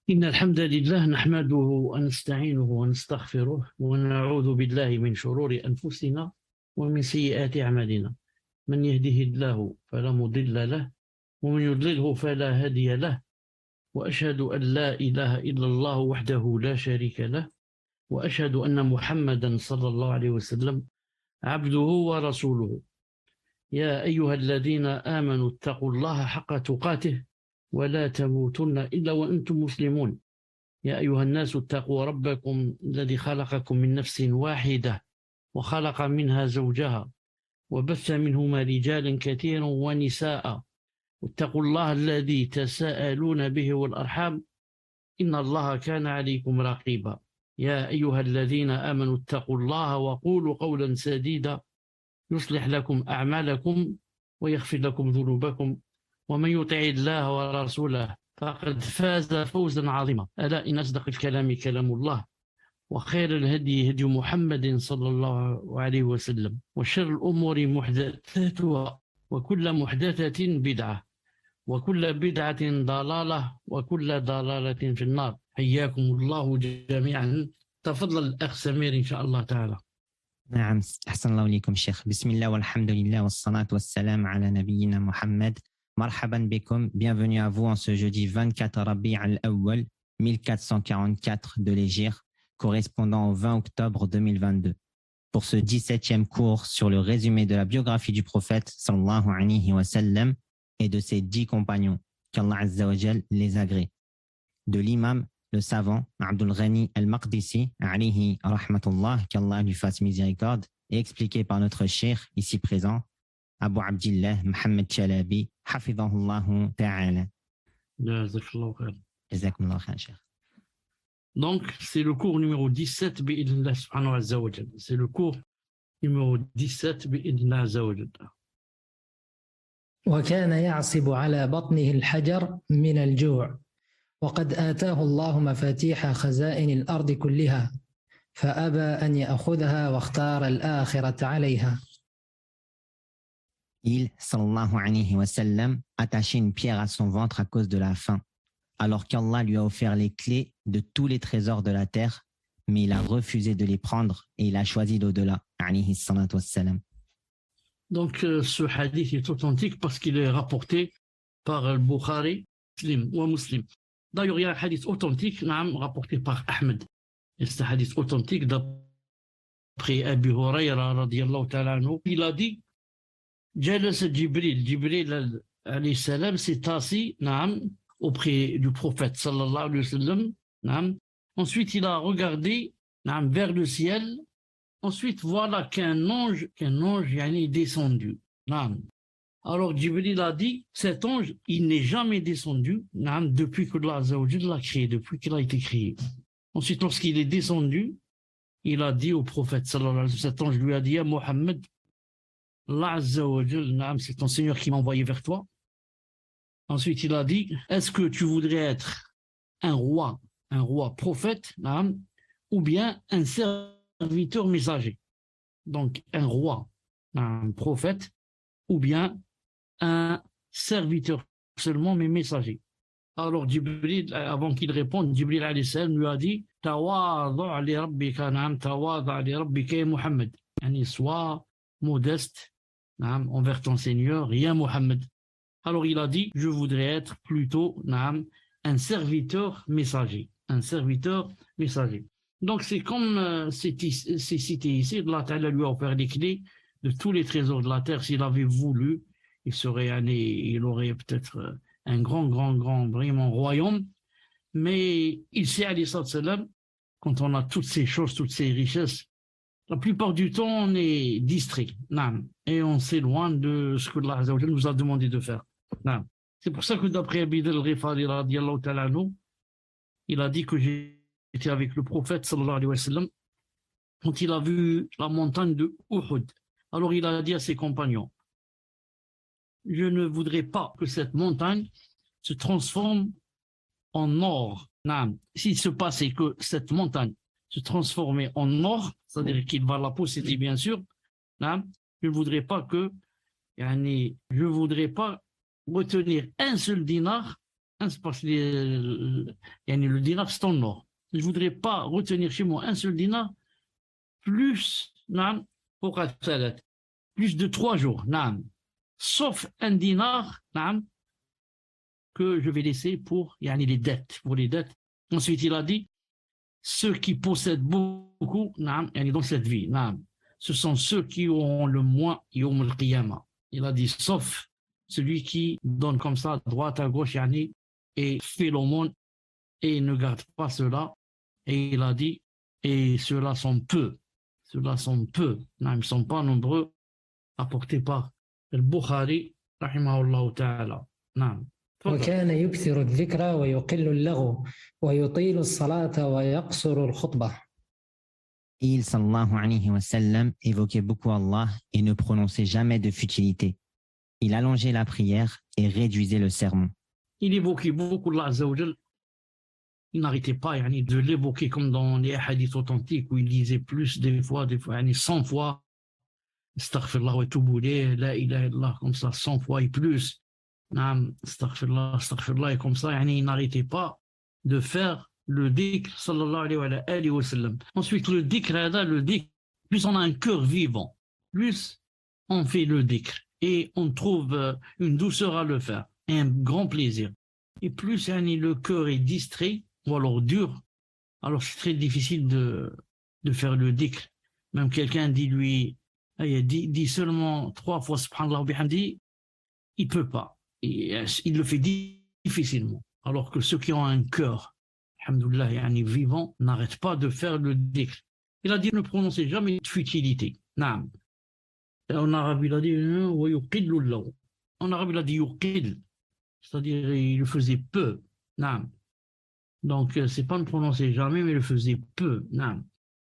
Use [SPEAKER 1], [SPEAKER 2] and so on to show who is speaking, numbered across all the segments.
[SPEAKER 1] إن الحمد لله نحمده ونستعينه ونستغفره ونعوذ بالله من شرور أنفسنا ومن سيئات أعمالنا. من يهده الله فلا مضل له ومن يضلله فلا هادي له، وأشهد أن لا إله إلا الله وحده لا شريك له، وأشهد أن محمدا صلى الله عليه وسلم عبده ورسوله. يا أيها الذين آمنوا اتقوا الله حق تقاته ولا تموتن إلا وأنتم مسلمون. يا أيها الناس اتقوا ربكم الذي خلقكم من نفس واحدة وخلق منها زوجها وبث منهما رجالا كثيرا ونساء، واتقوا الله الذي تساءلون به والأرحام إن الله كان عليكم رقيبا. يا أيها الذين آمنوا اتقوا الله وقولوا قولا سديدا يصلح لكم أعمالكم ويغفر لكم ذنوبكم، ومن يطع الله ورسوله فقد فاز فوزا عظيما. ألا إن أصدق الكلام كلام الله، وخير الهدي هدي محمد صلى الله عليه وسلم، وشر الأمور محدثاتها، وكل محدثة بدعة، وكل بدعة ضلالة، وكل ضلالة في النار. حياكم الله جميعا. تفضل الأخ سمير إن شاء الله تعالى.
[SPEAKER 2] نعم، أحسن الله إليكم شيخ. بسم الله والحمد لله والصلاة والسلام على نبينا محمد. مرحبا بكم, bienvenue à vous en ce jeudi 24 Rabi' al-Awwal 1444 de l'Hégire, correspondant au 20 octobre 2022. Pour ce 17e cours sur le résumé de la biographie du prophète sallallahu alayhi wa sallam et de ses 10 compagnons, qu'Allah Azza wa Jal les agrée. De l'imam, le savant Abdul Ghani al-Maqdisi, alayhi rahmatullah, qu'Allah lui fasse miséricorde, et expliqué par notre cheikh ici présent, Abu Abdillah Mohamed Chalabi, hafidhahullahu ta'ala.
[SPEAKER 1] Jazakallahu khair.
[SPEAKER 2] Jazakumullahu khair, cheikh.
[SPEAKER 1] Donc, c'est le cours numéro 17 bi'idhnillah subhanahu wa ta'ala. C'est le cours numéro 17 bi'idhnillah azza wa jalla.
[SPEAKER 3] وكان يعصب على بطنه الحجر من الجوع، وقد آتاه الله مفاتيح خزائن الأرض كلها فأبى أن يأخذها واختار الآخرة عليها.
[SPEAKER 2] Il, sallallahu alayhi wa sallam, attachait une pierre à son ventre à cause de la faim, alors qu'Allah lui a offert les clés de tous les trésors de la terre, mais il a refusé de les prendre et il a choisi l'au-delà, alayhi salatu wassalam.
[SPEAKER 1] Donc, ce hadith est authentique parce qu'il est rapporté par al-Bukhari ou Muslim. D'ailleurs, il y a un hadith authentique rapporté par Ahmed. Et c'est un hadith authentique d'après Abu Huraira radiyallahu ta'ala anhu. Il a dit Jalas Jibril alayhi salam s'est assis auprès du prophète sallallahu alayhi wa sallam. Ensuite, il a regardé vers le ciel. Ensuite, voilà qu'un ange est descendu. Alors, Jibril a dit, cet ange, il n'est jamais descendu depuis que Allah Azza wa Jalla l'a créé, depuis qu'il a été créé. Ensuite, lorsqu'il est descendu, il a dit au prophète sallallahu alayhi wa sallam, cet ange lui a dit, à Mohammed, Allah Azza wa Jalla, c'est ton Seigneur qui m'a envoyé vers toi. Ensuite, il a dit, est-ce que tu voudrais être un roi prophète, ou bien un serviteur messager? Donc, un roi, un prophète, ou bien un serviteur seulement, mais messager. Alors, Jibril, avant qu'il réponde, Jibril alayhi salam lui a dit, Tawadha' li rabbika, tawadha' li rabbika ya Muhammad. Sois modeste envers ton Seigneur, ya Muhammad. Alors il a dit, je voudrais être plutôt un serviteur messager. Un serviteur messager. Donc c'est comme c'est cité ici, Allah Ta'ala lui a offert les clés de tous les trésors de la terre. S'il avait voulu, il aurait peut-être un grand, vraiment royaume. Mais il sait, alayhi salam, quand on a toutes ces choses, toutes ces richesses, la plupart du temps, on est distrait. Et on s'éloigne de ce que Allah nous a demandé de faire. C'est pour ça que d'après Abi Dharr al-Ghifari radiyallahu ta'ala anhu, il a dit que j'étais avec le prophète sallallahu alayhi wa sallam quand il a vu la montagne de Uhud. Alors il a dit à ses compagnons, je ne voudrais pas que cette montagne se transforme en or. S'il se passait que cette montagne se transformait en or, c'est-à-dire qu'il va la posséder bien sûr, je ne voudrais pas retenir un seul dinar parce que le dinar, c'est en or. Je ne voudrais pas retenir chez moi un seul dinar plus, plus de 3 jours, sauf un dinar que je vais laisser pour les dettes. Ensuite, il a dit, ceux qui possèdent beaucoup dans cette vie, ce sont ceux qui auront le moins yawm al-qiyamah. Il a dit, sauf celui qui donne comme ça, à droite, à gauche, et fait l'aumône, et ne garde pas cela. Et il a dit, et ceux-là sont peu. Ceux-là sont peu. Ils ne sont pas nombreux, apportés par al-Bukhari, rahimahullah ta'ala.
[SPEAKER 3] وكان يكثر الذكر ويقل اللغو ويطيل الصلاة ويقصر الخطبة.
[SPEAKER 2] Il, sallallahu alayhi wa sallam, évoquait beaucoup Allah et ne prononçait jamais de futilité. Il allongeait la prière et réduisait le sermon.
[SPEAKER 1] Il évoquait beaucoup Allah Azza wa Jal. Il n'arrêtait pas de l'évoquer comme dans les hadiths authentiques où il disait plus des fois 100 fois astaghfirullah wa atubu ilayh, la ilaha illallah, comme ça 100 fois et plus. Astaghfirullah, et comme ça, il n'arrêtait pas de faire le dhikr, sallallahu alayhi wa sallam. Ensuite, le dhikr, plus on a un cœur vivant, plus on fait le dhikr, et on trouve une douceur à le faire, et un grand plaisir. Et plus le cœur est distrait, ou alors dur, alors c'est très difficile de faire le dhikr. Même quelqu'un dit seulement 3 fois subhanallah wa bihamdi, il peut pas. Et il le fait difficilement. Alors que ceux qui ont un cœur, alhamdoulilah, vivant, n'arrêtent pas de faire le dhikr. Il a dit ne prononcez jamais de futilité. Naam. En arabe, il a dit en arabe, il a dit yuqil, c'est-à-dire il le faisait peu. Naam. Donc, c'est pas ne prononcer jamais, mais il le faisait peu. Naam.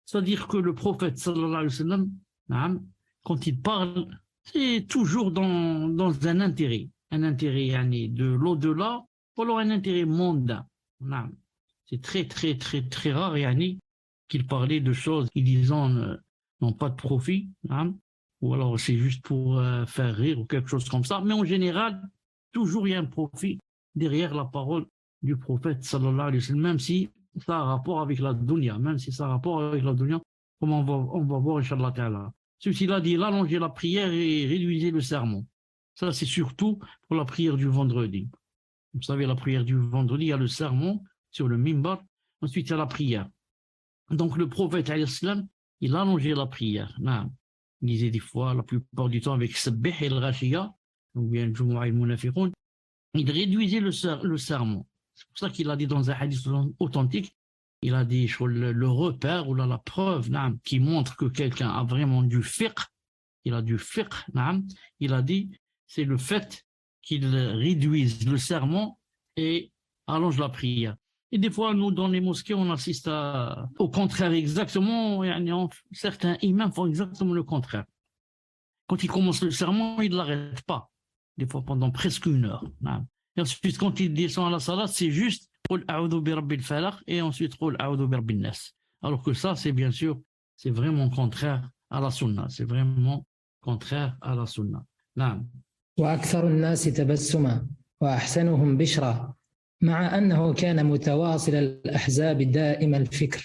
[SPEAKER 1] C'est-à-dire que le prophète, sallallahu alayhi wa sallam, naam, quand il parle, c'est toujours dans un intérêt de l'au-delà, ou alors un intérêt mondain. C'est très, très, très, très rare qu'il parlait de choses qui, disons, n'ont pas de profit, ou alors c'est juste pour faire rire ou quelque chose comme ça. Mais en général, toujours il y a un profit derrière la parole du prophète, sallallahu alayhi wa sallam, même si ça a rapport avec la dunya, comme on va voir, Inch'Allah ta'ala. Celui-ci a dit, il allongeait la prière et réduisait le sermon. Ça, c'est surtout pour la prière du vendredi. Vous savez, la prière du vendredi, il y a le sermon sur le mimbar, ensuite il y a la prière. Donc le prophète, il allongeait la prière. Il disait des fois, la plupart du temps, avec Sabbih et le Rashiya, ou bien le Jumu'ah et le Munafiqun, il réduisait le sermon. C'est pour ça qu'il a dit dans un hadith authentique, il a dit le repère ou la preuve qui montre que quelqu'un a vraiment du fiqh, il a dit, c'est le fait qu'il réduise le sermon et allonge la prière. Et des fois, nous, dans les mosquées, on assiste au contraire exactement. Certains imams font exactement le contraire. Quand il commence le sermon, il ne l'arrête pas. Des fois, pendant presque 1 heure. Et ensuite, quand il descend à la salat, c'est juste Qul a'udhu bi rabbil falaq et ensuite Qul a'udhu bi rabbin nas. Alors que ça, c'est bien sûr, c'est vraiment contraire à la sunna. C'est vraiment contraire à la sunna.
[SPEAKER 3] وأكثر الناس تبسما وأحسنهم بشرا مع أنه كان متواصل الأحزاب دائم الفكر.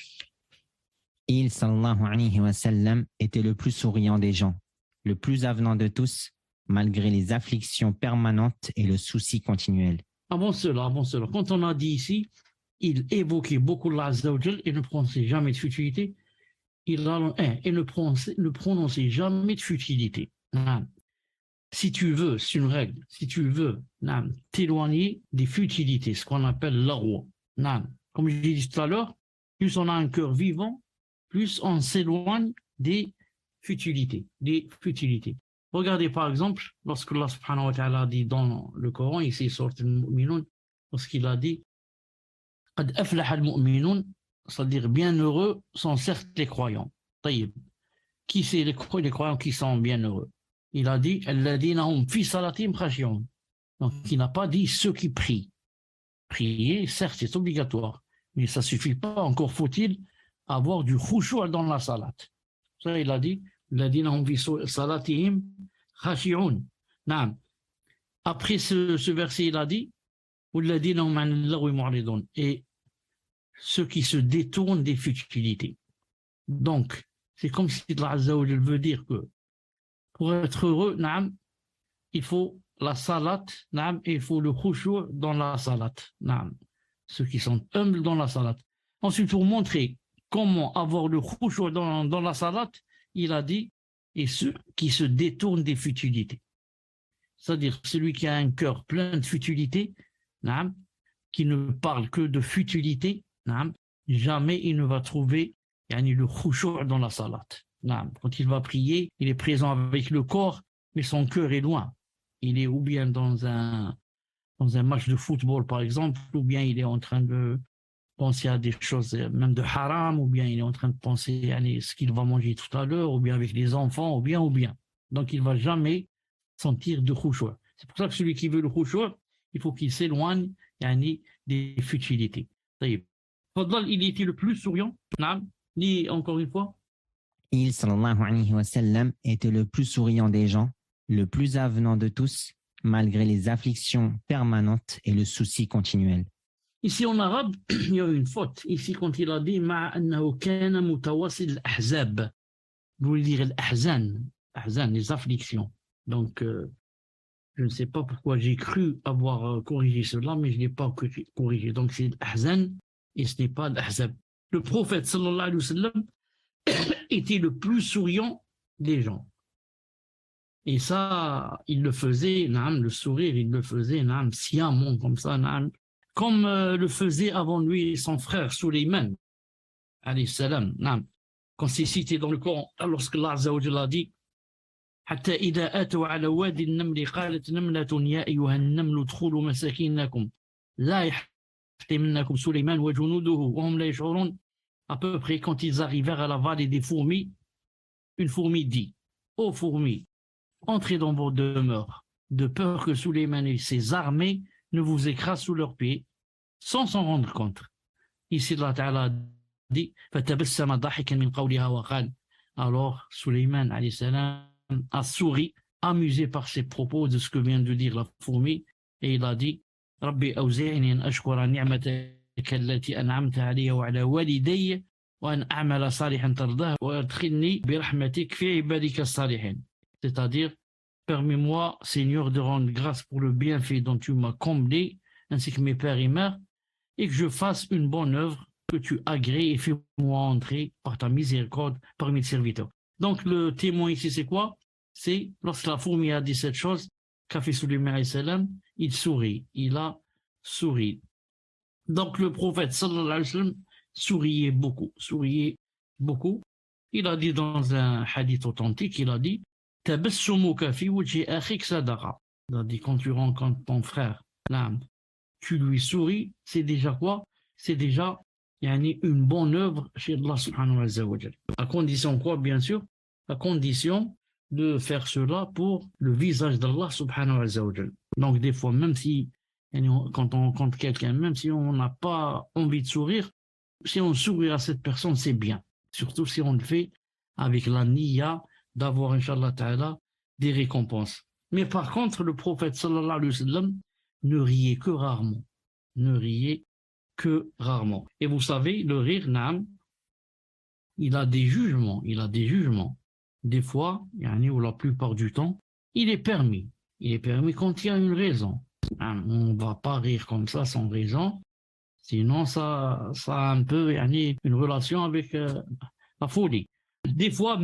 [SPEAKER 2] Il, sallallahu alayhi wa sallam, était le plus souriant des gens, le plus avenant de tous, malgré les afflictions permanentes et le souci continuel.
[SPEAKER 1] Avant cela, quand on a dit ici, il évoquait beaucoup Allah Azza wa Jal et ne prononçait jamais de futilité, et ne prononçait jamais de futilité. Si tu veux, c'est une règle, si tu veux t'éloigner des futilités, ce qu'on appelle l'arwa. Comme je l'ai dit tout à l'heure, plus on a un cœur vivant, plus on s'éloigne des futilités. Regardez par exemple, lorsque Allah subhanahu wa ta'ala dit dans le Coran, ici sur al-Mu'minun, lorsqu'il a dit Qad aflaha al-mu'minun, c'est-à-dire bienheureux sont certes les croyants. Taïb. Qui c'est les croyants qui sont bienheureux? Il a dit alladhina hum fi salatim khashi'un. Donc il n'a pas dit ceux qui prient. Prier, certes, c'est obligatoire, mais ça suffit pas. Encore faut-il avoir du khushu' dans la salat. Ça, il a dit alladhina hum fi salatihim khashi'un. Naam. Après ce verset, il a dit والذين هم عن اللغو معرضون, et ceux qui se détournent des futilités. Donc, c'est comme si Allah Azza wa Jal veut dire que pour être heureux, naam, il faut la salat, naam, et il faut le khushu' dans la salat, naam. Ceux qui sont humbles dans la salat. Ensuite, pour montrer comment avoir le khushu' dans la salat, il a dit, et ceux qui se détournent des futilités. C'est-à-dire celui qui a un cœur plein de futilité, naam, qui ne parle que de futilité, naam, jamais il ne va trouver le khushu' dans la salat. Naam. Quand il va prier, il est présent avec le corps, mais son cœur est loin. Il est ou bien dans un match de football, par exemple, ou bien il est en train de penser à des choses, même de haram, ou bien il est en train de penser à ce qu'il va manger tout à l'heure, ou bien avec les enfants, ou bien. Donc il ne va jamais sentir de khushu'. C'est pour ça que celui qui veut le khushu', il faut qu'il s'éloigne des futilités. Fadl, il était le plus souriant. Ni encore une fois.
[SPEAKER 2] Il, sallallahu alayhi wa sallam, était le plus souriant des gens, le plus avenant de tous, malgré les afflictions permanentes et le souci continuel.
[SPEAKER 1] Ici en arabe, il y a une faute. Ici, quand il a dit ma'annahu kana mutawassil al-ahzab, vous voulez dire l'ahzan, les afflictions. Donc, je ne sais pas pourquoi j'ai cru avoir corrigé cela, mais je n'ai pas corrigé. Donc, c'est l'ahzan et ce n'est pas l'ahzab. Le prophète, sallallahu alayhi wa sallam, était le plus souriant des gens. Et ça, il le faisait, le sourire, il le faisait sciemment comme ça, comme le faisait avant lui son frère Sulayman, alayhi salam. Quand c'est cité dans le Coran, lorsque Allah Azza wa Jalla a dit حتى إذا أتوا على وادي النمل قالت نملة يا أيها النمل ادخلوا مساكنكم لا يحطمنكم سليمان وجنوده وهم لا يشعرون. À peu près quand ils arrivèrent à la vallée des fourmis, une fourmi dit: ô fourmis, entrez dans vos demeures, de peur que Sulayman et ses armées ne vous écrasent sous leurs pieds, sans s'en rendre compte. Ici, Allah Ta'ala dit: فَتَبَسَّمَ ضَاحِكًا مِنْ قَوْلِهَا وَقَالَ. Alors, Sulayman alayhi salam a souri, amusé par ses propos de ce que vient de dire la fourmi, et il a dit: رَبِّ أَوْزِعْنِي أَنْ أَشْكُرَ نِعْمَتَكَ التي أنعمت علي وعلى والدي وأن أعمل صالحا ترضاه وأدخلني برحمتك في عبادك الصالحين. C'est-à-dire, permets-moi, Seigneur, de rendre grâce pour le bienfait dont tu m'as comblé, ainsi que mes pères et mères, et que je fasse une bonne œuvre que tu agrées et fais-moi entrer par ta miséricorde parmi les serviteurs. Donc le témoin ici, c'est quoi? C'est lorsque la fourmi a dit cette chose, qu'a fait Sulayman alayhi salam, il sourit, il a souri. Donc le prophète sallallahu alayhi wa sallam souriait beaucoup. Il a dit dans un hadith authentique, il a dit: tabassumuka fi wajhi akhik sadaqa. Il a dit, quand tu rencontres ton frère, tu lui souris, c'est déjà quoi? C'est déjà une bonne œuvre chez Allah subhanahu wa ta'ala. À condition quoi, bien sûr? À condition de faire cela pour le visage d'Allah subhanahu wa ta'ala. Donc des fois, même si quand on rencontre quelqu'un, même si on n'a pas envie de sourire, si on sourit à cette personne, c'est bien. Surtout si on le fait avec la niya d'avoir, Inch'Allah ta'ala, des récompenses. Mais par contre, le prophète sallallahu alayhi wa sallam ne riait que rarement. Et vous savez, le rire, il a des jugements. Des fois, ou la plupart du temps, il est permis. Il est permis quand il y a une raison. On ne va pas rire comme ça sans raison. Sinon, ça a un peu une relation avec la folie. Des fois,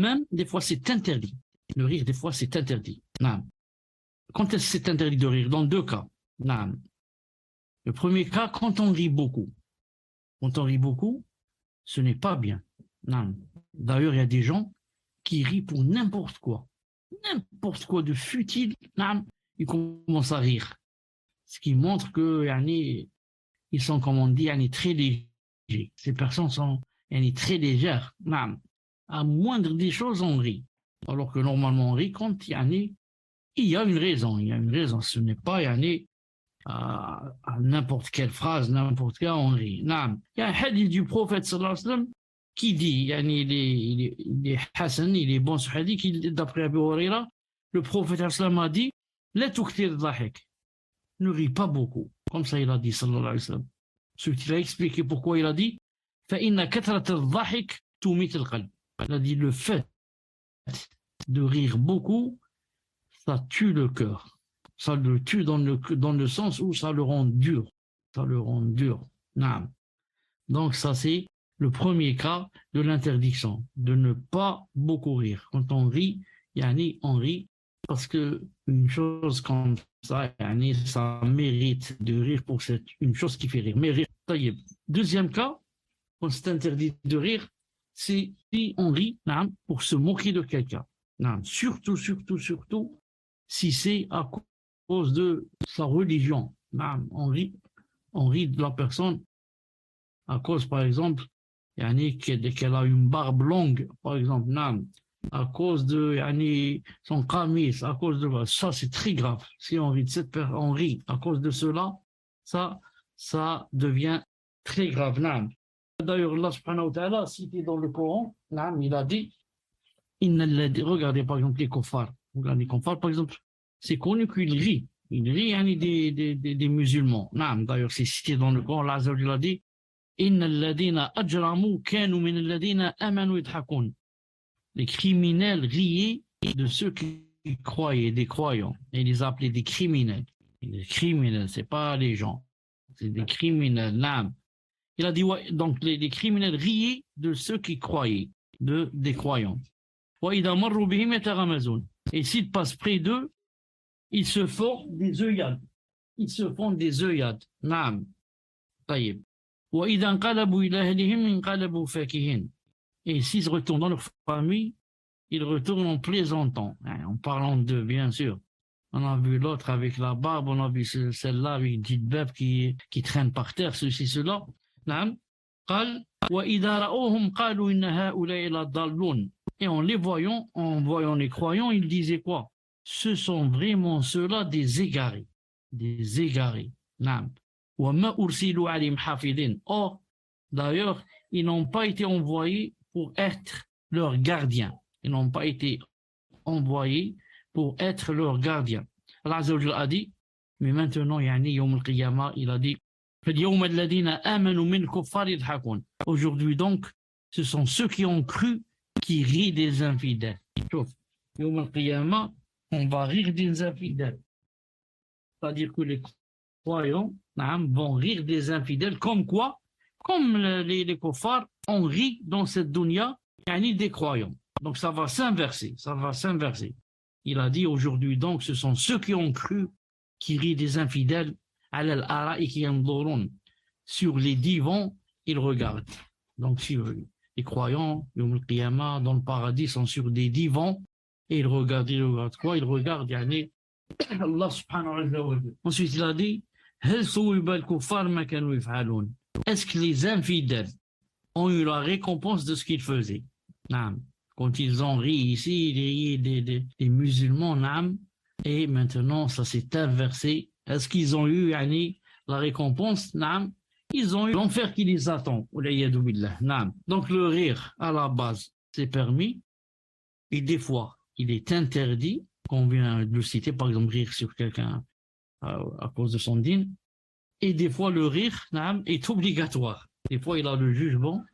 [SPEAKER 1] c'est interdit. Le rire, des fois, c'est interdit. Quand est-ce que c'est interdit de rire? Dans deux cas. Le premier cas, quand on rit beaucoup. Quand on rit beaucoup, ce n'est pas bien. D'ailleurs, il y a des gens qui rient pour n'importe quoi de futile. Ils commencent à rire. Ce qui montre que ils sont, comme on dit, très légers. Ces personnes sont très légères. À moindre des choses, on rit. Alors que normalement, on rit quand il y a une raison. Ce n'est pas à n'importe quelle phrase, n'importe quel, on rit. Il y a un hadith du prophète sallallahu alayhi wa sallam qui dit, il est Hassan, il est bon ce hadith, d'après Abu Huraira, le prophète sallallahu alayhi wa sallam a dit: la tukthir dhahik. ne rit pas beaucoup. Comme ça, il a dit, sallallahu alayhi wa sallam. Ensuite, il a expliqué pourquoi il a dit فَإِنَّ كَثْرَةَ الضَّحِكِ تُمِيتُ الْقَلْبَ. Il a dit le fait de rire beaucoup, ça tue le cœur. Ça le tue dans le sens où ça le rend dur. Ça le rend dur. Naam. Donc ça, c'est le premier cas de l'interdiction, de ne pas beaucoup rire. Quand on rit, on rit parce que une chose comme ça, ça mérite de rire pour une chose qui fait rire. Mais rire, taïeb. Deuxième cas, quand c'est interdit de rire, c'est si on rit pour se moquer de quelqu'un. Surtout si c'est à cause de sa religion. On rit de la personne à cause, par exemple, qu'elle a une barbe longue, par exemple, à cause de son camis, à cause de ça, c'est très grave. Si on rit de cette personne, on rit à cause de cela, ça devient très grave. D'ailleurs, Allah subhanahu wa ta'ala, cité dans le Coran, il a dit, regardez par exemple les kuffars. Regardez les kuffars, par exemple, c'est connu qu'il rit. Il rit des musulmans. D'ailleurs, c'est cité dans le Coran, Allah Azza wa Jalla dit, les criminels riaient de ceux qui croyaient, des croyants, et ils les appelaient des criminels. Les criminels, c'est pas les gens, c'est des criminels. Il a dit, donc les criminels riaient de ceux qui croyaient, des croyants. Et s'ils passent près d'eux, ils se font des œillades. Ils se font des œillades. Naam. Taïb. Et s'ils retournent dans leur famille, ils retournent en plaisantant, en parlant d'eux, bien sûr. On a vu l'autre avec la barbe, on a vu celle-là avec une petite bête qui traîne par terre, ceci, cela. Et en voyant les croyants, ils disaient quoi? Ce sont vraiment ceux-là des égarés. Des égarés. Or, d'ailleurs, ils n'ont pas été envoyés pour être leurs gardiens. Ils n'ont pas été envoyés pour être leurs gardiens. Allah Azza wa Jalla a dit, mais maintenant, Yawm al-Qiyamah, il a dit, aujourd'hui donc, ce sont ceux qui ont cru qui rient des infidèles. Yawm al-Qiyamah, on va rire des infidèles. C'est-à-dire que les croyants vont rire des infidèles, comme quoi? Comme les kuffars, on rit dans cette dunya, des croyants. Donc ça va s'inverser, Il a dit aujourd'hui donc, ce sont ceux qui ont cru qui rient des infidèles, sur les divans, ils regardent. Donc si les croyants, dans le paradis, sont sur des divans, et ils regardent quoi? Ils regardent, Allah subhanahu wa ta'ala. Ensuite il a dit, est-ce que les infidèles ont eu la récompense de ce qu'ils faisaient? Quand ils ont ri ici, ils riaient des musulmans, et maintenant ça s'est inversé. Est-ce qu'ils ont eu la récompense? Ils ont eu l'enfer qui les attend. Donc le rire à la base c'est permis, et des fois il est interdit, qu'on vient de le citer, par exemple rire sur quelqu'un à cause de son dîne. Et des fois, le rire est obligatoire. Des fois, il a le jugement,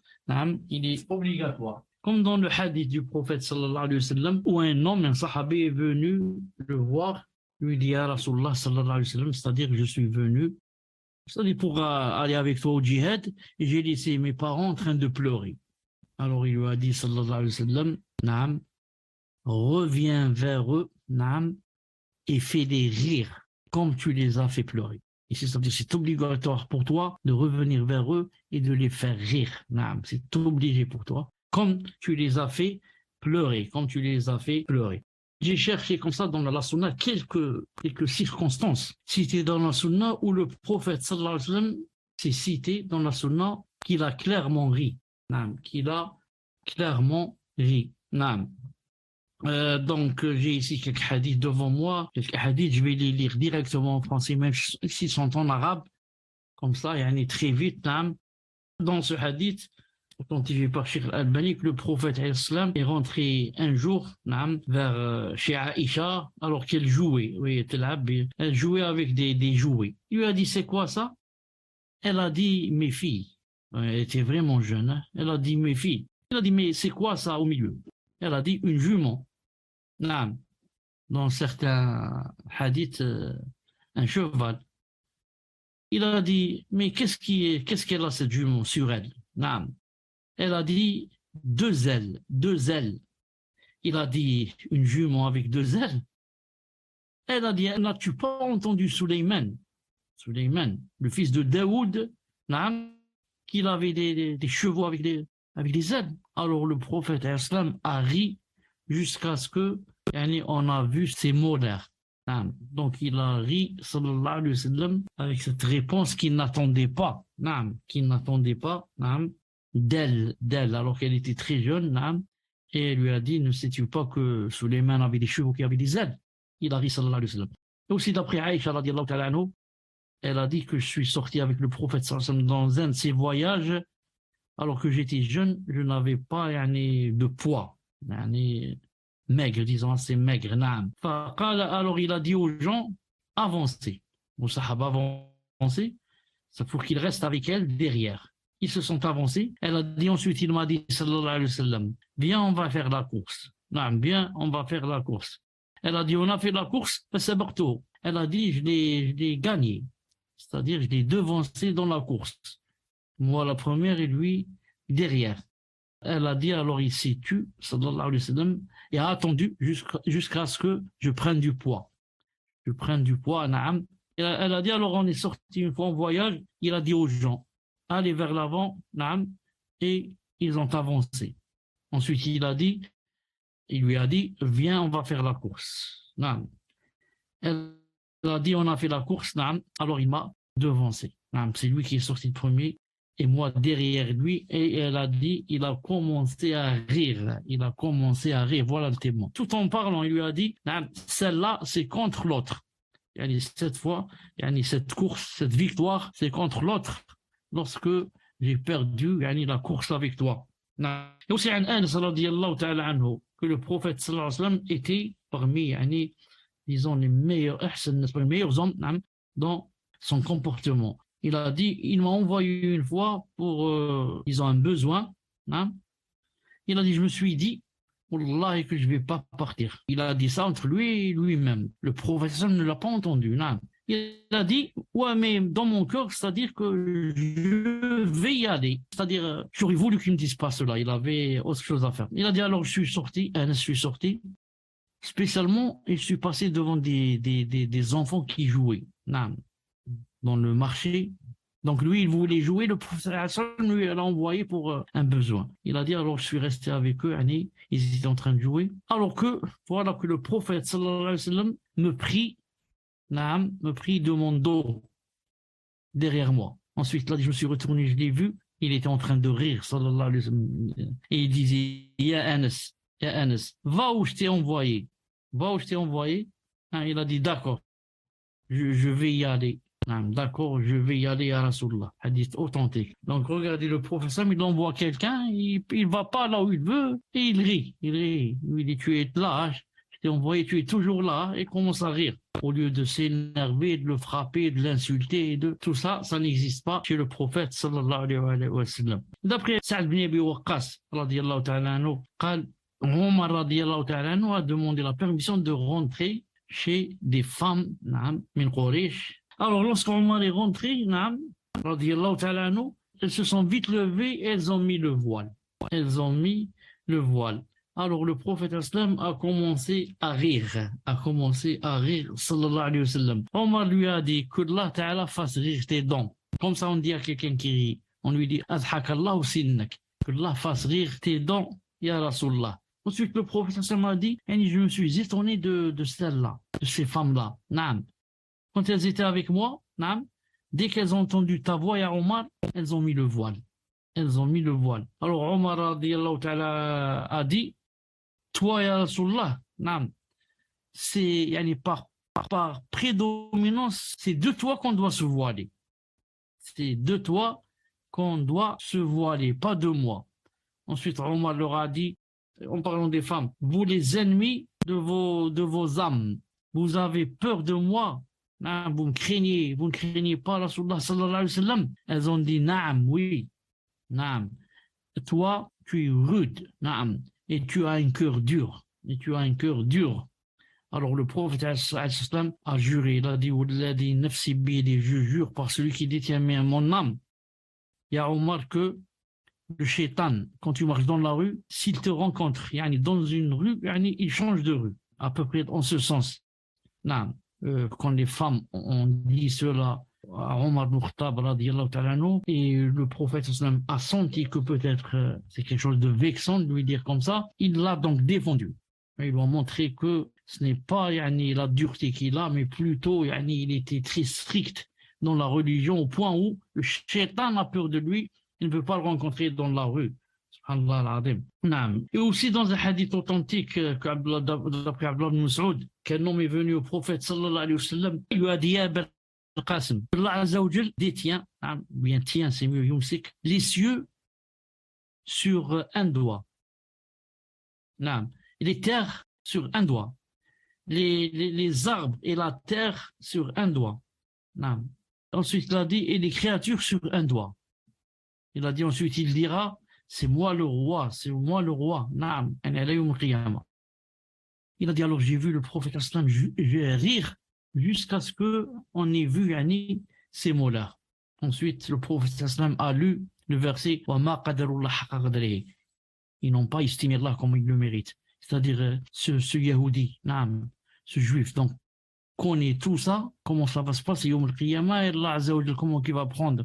[SPEAKER 1] il est obligatoire. Comme dans le hadith du prophète sallallahu alayhi wa sallam, où un homme, un sahabi est venu le voir, lui dit à Rasulullah sallallahu alayhi wa sallam, c'est-à-dire que je suis venu, c'est-à-dire pour aller avec toi au djihad, et j'ai laissé mes parents en train de pleurer. Alors il lui a dit sallallahu alayhi wa sallam, naam, reviens vers eux, naam, et fais-les rire comme tu les as fait pleurer. Et c'est-à-dire c'est obligatoire pour toi de revenir vers eux et de les faire rire. Naam, c'est obligé pour toi, comme tu les as fait pleurer, J'ai cherché comme ça dans la sunna quelques circonstances citées dans la sunna où le prophète sallallahu alayhi wa sallam c'est cité dans la sunna qu'il a clairement ri. Naam, Naam. Donc j'ai ici quelques hadiths devant moi, je vais les lire directement en français, même s'ils sont en arabe, comme ça, très vite. Dans ce hadith, authentifié par Cheikh Al-Albani, que le prophète islam est rentré un jour vers chez Aïcha alors qu'elle jouait. Oui, elle jouait avec des jouets. Il lui a dit, c'est quoi ça? Elle a dit, mes filles. Elle était vraiment jeune. Hein? Elle a dit, mes filles. Il a dit, mais c'est quoi ça au milieu? Elle a dit, une jument. Naam. Dans certains hadiths, un cheval. Il a dit, mais qu'est-ce qu'elle a cette jument sur elle? Naam. Elle a dit, deux ailes, deux ailes. Il a dit, une jument avec deux ailes. Elle a dit, n'as-tu pas entendu Sulayman, le fils de Daoud, qu'il avait des chevaux avec des ailes. Alors le prophète islam a ri jusqu'à ce que on a vu ses molaires. Donc il a ri, sallallahu alayhi wa sallam, avec cette réponse qu'il n'attendait pas, d'elle, alors qu'elle était très jeune, et elle lui a dit, ne sais-tu pas que Sulayman avait des chevaux qui avaient des ailes? Il a ri, sallallahu alayhi wa sallam. Et aussi d'après Aïcha, radiyallahu ta'ala anhu, elle a dit que je suis sorti avec le prophète sallallahu alayhi wa sallam dans un de ses voyages, alors que j'étais jeune, je n'avais pas de poids, maigre, disons assez maigre. Alors il a dit aux gens, avancez, aux sahaba avancez, c'est pour qu'ils restent avec elle derrière. Ils se sont avancés. Elle a dit ensuite, il m'a dit, sallallahu alayhi wa sallam, viens, on va faire la course. Bien, on va faire la course. Elle a dit, on a fait la course, elle a dit, je l'ai gagné. C'est-à-dire, je l'ai devancé dans la course. Moi, la première, et lui, derrière. Elle a dit, alors il s'est tu, sallallahu alayhi wa sallam, et a attendu jusqu'à ce que je prenne du poids. Naam. Elle a dit, alors on est sorti une fois en voyage, il a dit aux gens, allez vers l'avant, naam, et ils ont avancé. Ensuite, il lui a dit, viens, on va faire la course. Naam. Elle a dit, on a fait la course, naam, alors il m'a devancé. Naam. C'est lui qui est sorti le premier, et moi derrière lui, et elle a dit, il a commencé à rire, voilà le témoin. Tout en parlant, il lui a dit, celle-là, c'est contre l'autre. Cette fois, cette course, cette victoire, c'est contre l'autre, lorsque j'ai perdu la course avec toi. Et aussi, que le prophète sallallahu alayhi wa sallam était parmi, disons, les meilleurs hommes dans son comportement. Il a dit, il m'a envoyé une fois pour, disons, un besoin. Il a dit, je me suis dit, Wallah, que je ne vais pas partir. Il a dit ça entre lui et lui-même. Le prophète ne l'a pas entendu. Il a dit, ouais, mais dans mon cœur, c'est-à-dire que je vais y aller. C'est-à-dire, j'aurais voulu qu'il ne me dise pas cela. Il avait autre chose à faire. Il a dit, alors je suis sorti, spécialement, et je suis passé devant des enfants qui jouaient. Dans le marché. Donc lui, il voulait jouer, le prophète lui l'a envoyé pour un besoin. Il a dit, alors je suis resté avec eux, ils étaient en train de jouer. Alors que, voilà que le prophète sallallahu alayhi wa sallam me prit de mon dos, derrière moi. Ensuite, là, je me suis retourné, je l'ai vu, il était en train de rire, sallallahu alayhi wa sallam. Et il disait, Ya Anas, va où je t'ai envoyé. Il a dit, d'accord, je vais y aller. D'accord, je vais y aller à Rasulullah. Hadith authentique. Donc regardez, le professeur, il envoie quelqu'un, il va pas là où il veut, et il rit. Il dit, tu es là, je t'ai envoyé, tu es toujours là, et commence à rire. Au lieu de s'énerver, de le frapper, de l'insulter, de tout ça, ça n'existe pas chez le prophète sallallahu alayhi wa sallam. D'après Sa'd bin Abi Waqqas, radiyallahu ta'ala anhu, Omar radiyallahu ta'ala anhu a demandé la permission de rentrer chez des femmes, min Quraysh. Alors, lorsqu'Omar est rentré, radiyallahu ta'ala anhu, elles se sont vite levées et elles ont mis le voile. Alors, le prophète islam a commencé à rire, sallallahu alayhi wa sallam. Omar lui a dit que Allah ta'ala fasse rire tes dents. Comme ça, on dit à quelqu'un qui rit, on lui dit, adhakallahu sinnak, que Allah fasse rire tes dents, ya Rasulullah. Ensuite, le prophète islam a dit, je me suis étonné de celles-là, de ces femmes-là. Quand elles étaient avec moi, dès qu'elles ont entendu ta voix, ya Omar, elles ont mis le voile. Alors Omar radiyallahu ta'ala a dit, toi, ya Rasulullah, c'est par prédominance, c'est de toi qu'on doit se voiler. qu'on doit se voiler, pas de moi. Ensuite, Omar leur a dit, en parlant des femmes, vous les ennemis de vos âmes, vous avez peur de moi, vous ne craignez pas Rasulullah sallallahu alayhi wa sallam. Elles ont dit, naam, oui, naam. Toi, tu es rude, naam, et tu as un cœur dur, Alors le prophète a juré, il a dit, Walladhi nafsi biyadi, je jure par celui qui détient mon âme. Il y a Omar que le shaitan, quand tu marches dans la rue, s'il te rencontre dans une rue, il change de rue, à peu près en ce sens. Quand les femmes ont dit cela à Omar ibn Khattab radiyallahu ta'ala anhu, et le prophète a senti que peut-être c'est quelque chose de vexant de lui dire comme ça, il l'a donc défendu. Il lui a montré que ce n'est pas la dureté qu'il a, mais plutôt il était très strict dans la religion au point où le shaitan a peur de lui. Il ne peut pas le rencontrer dans la rue. Et aussi dans un hadith authentique d'après Abdullah ibn Mas'ud, qu'un homme est venu au prophète sallallahu alayhi wa sallam, il lui a dit, Ya Abul Qasim, Allah Azza wa Jal détient, bien tient, c'est mieux, yumsik, les cieux sur un doigt. Et les terres sur un doigt. Les arbres et la terre sur un doigt. Ensuite, il a dit, et les créatures sur un doigt. Il a dit ensuite, il dira, c'est moi le roi. Il a dit, alors j'ai vu le prophète islam rire jusqu'à ce qu'on ait vu ces mots-là. Ensuite, le prophète islam a lu le verset, ils n'ont pas estimé Allah comme il le mérite. C'est-à-dire ce Yahudi, ce juif. Donc, connaît tout ça, comment ça va se passer, Yom al-Qiyamah, et Allah Azza wa Jal, comment il va prendre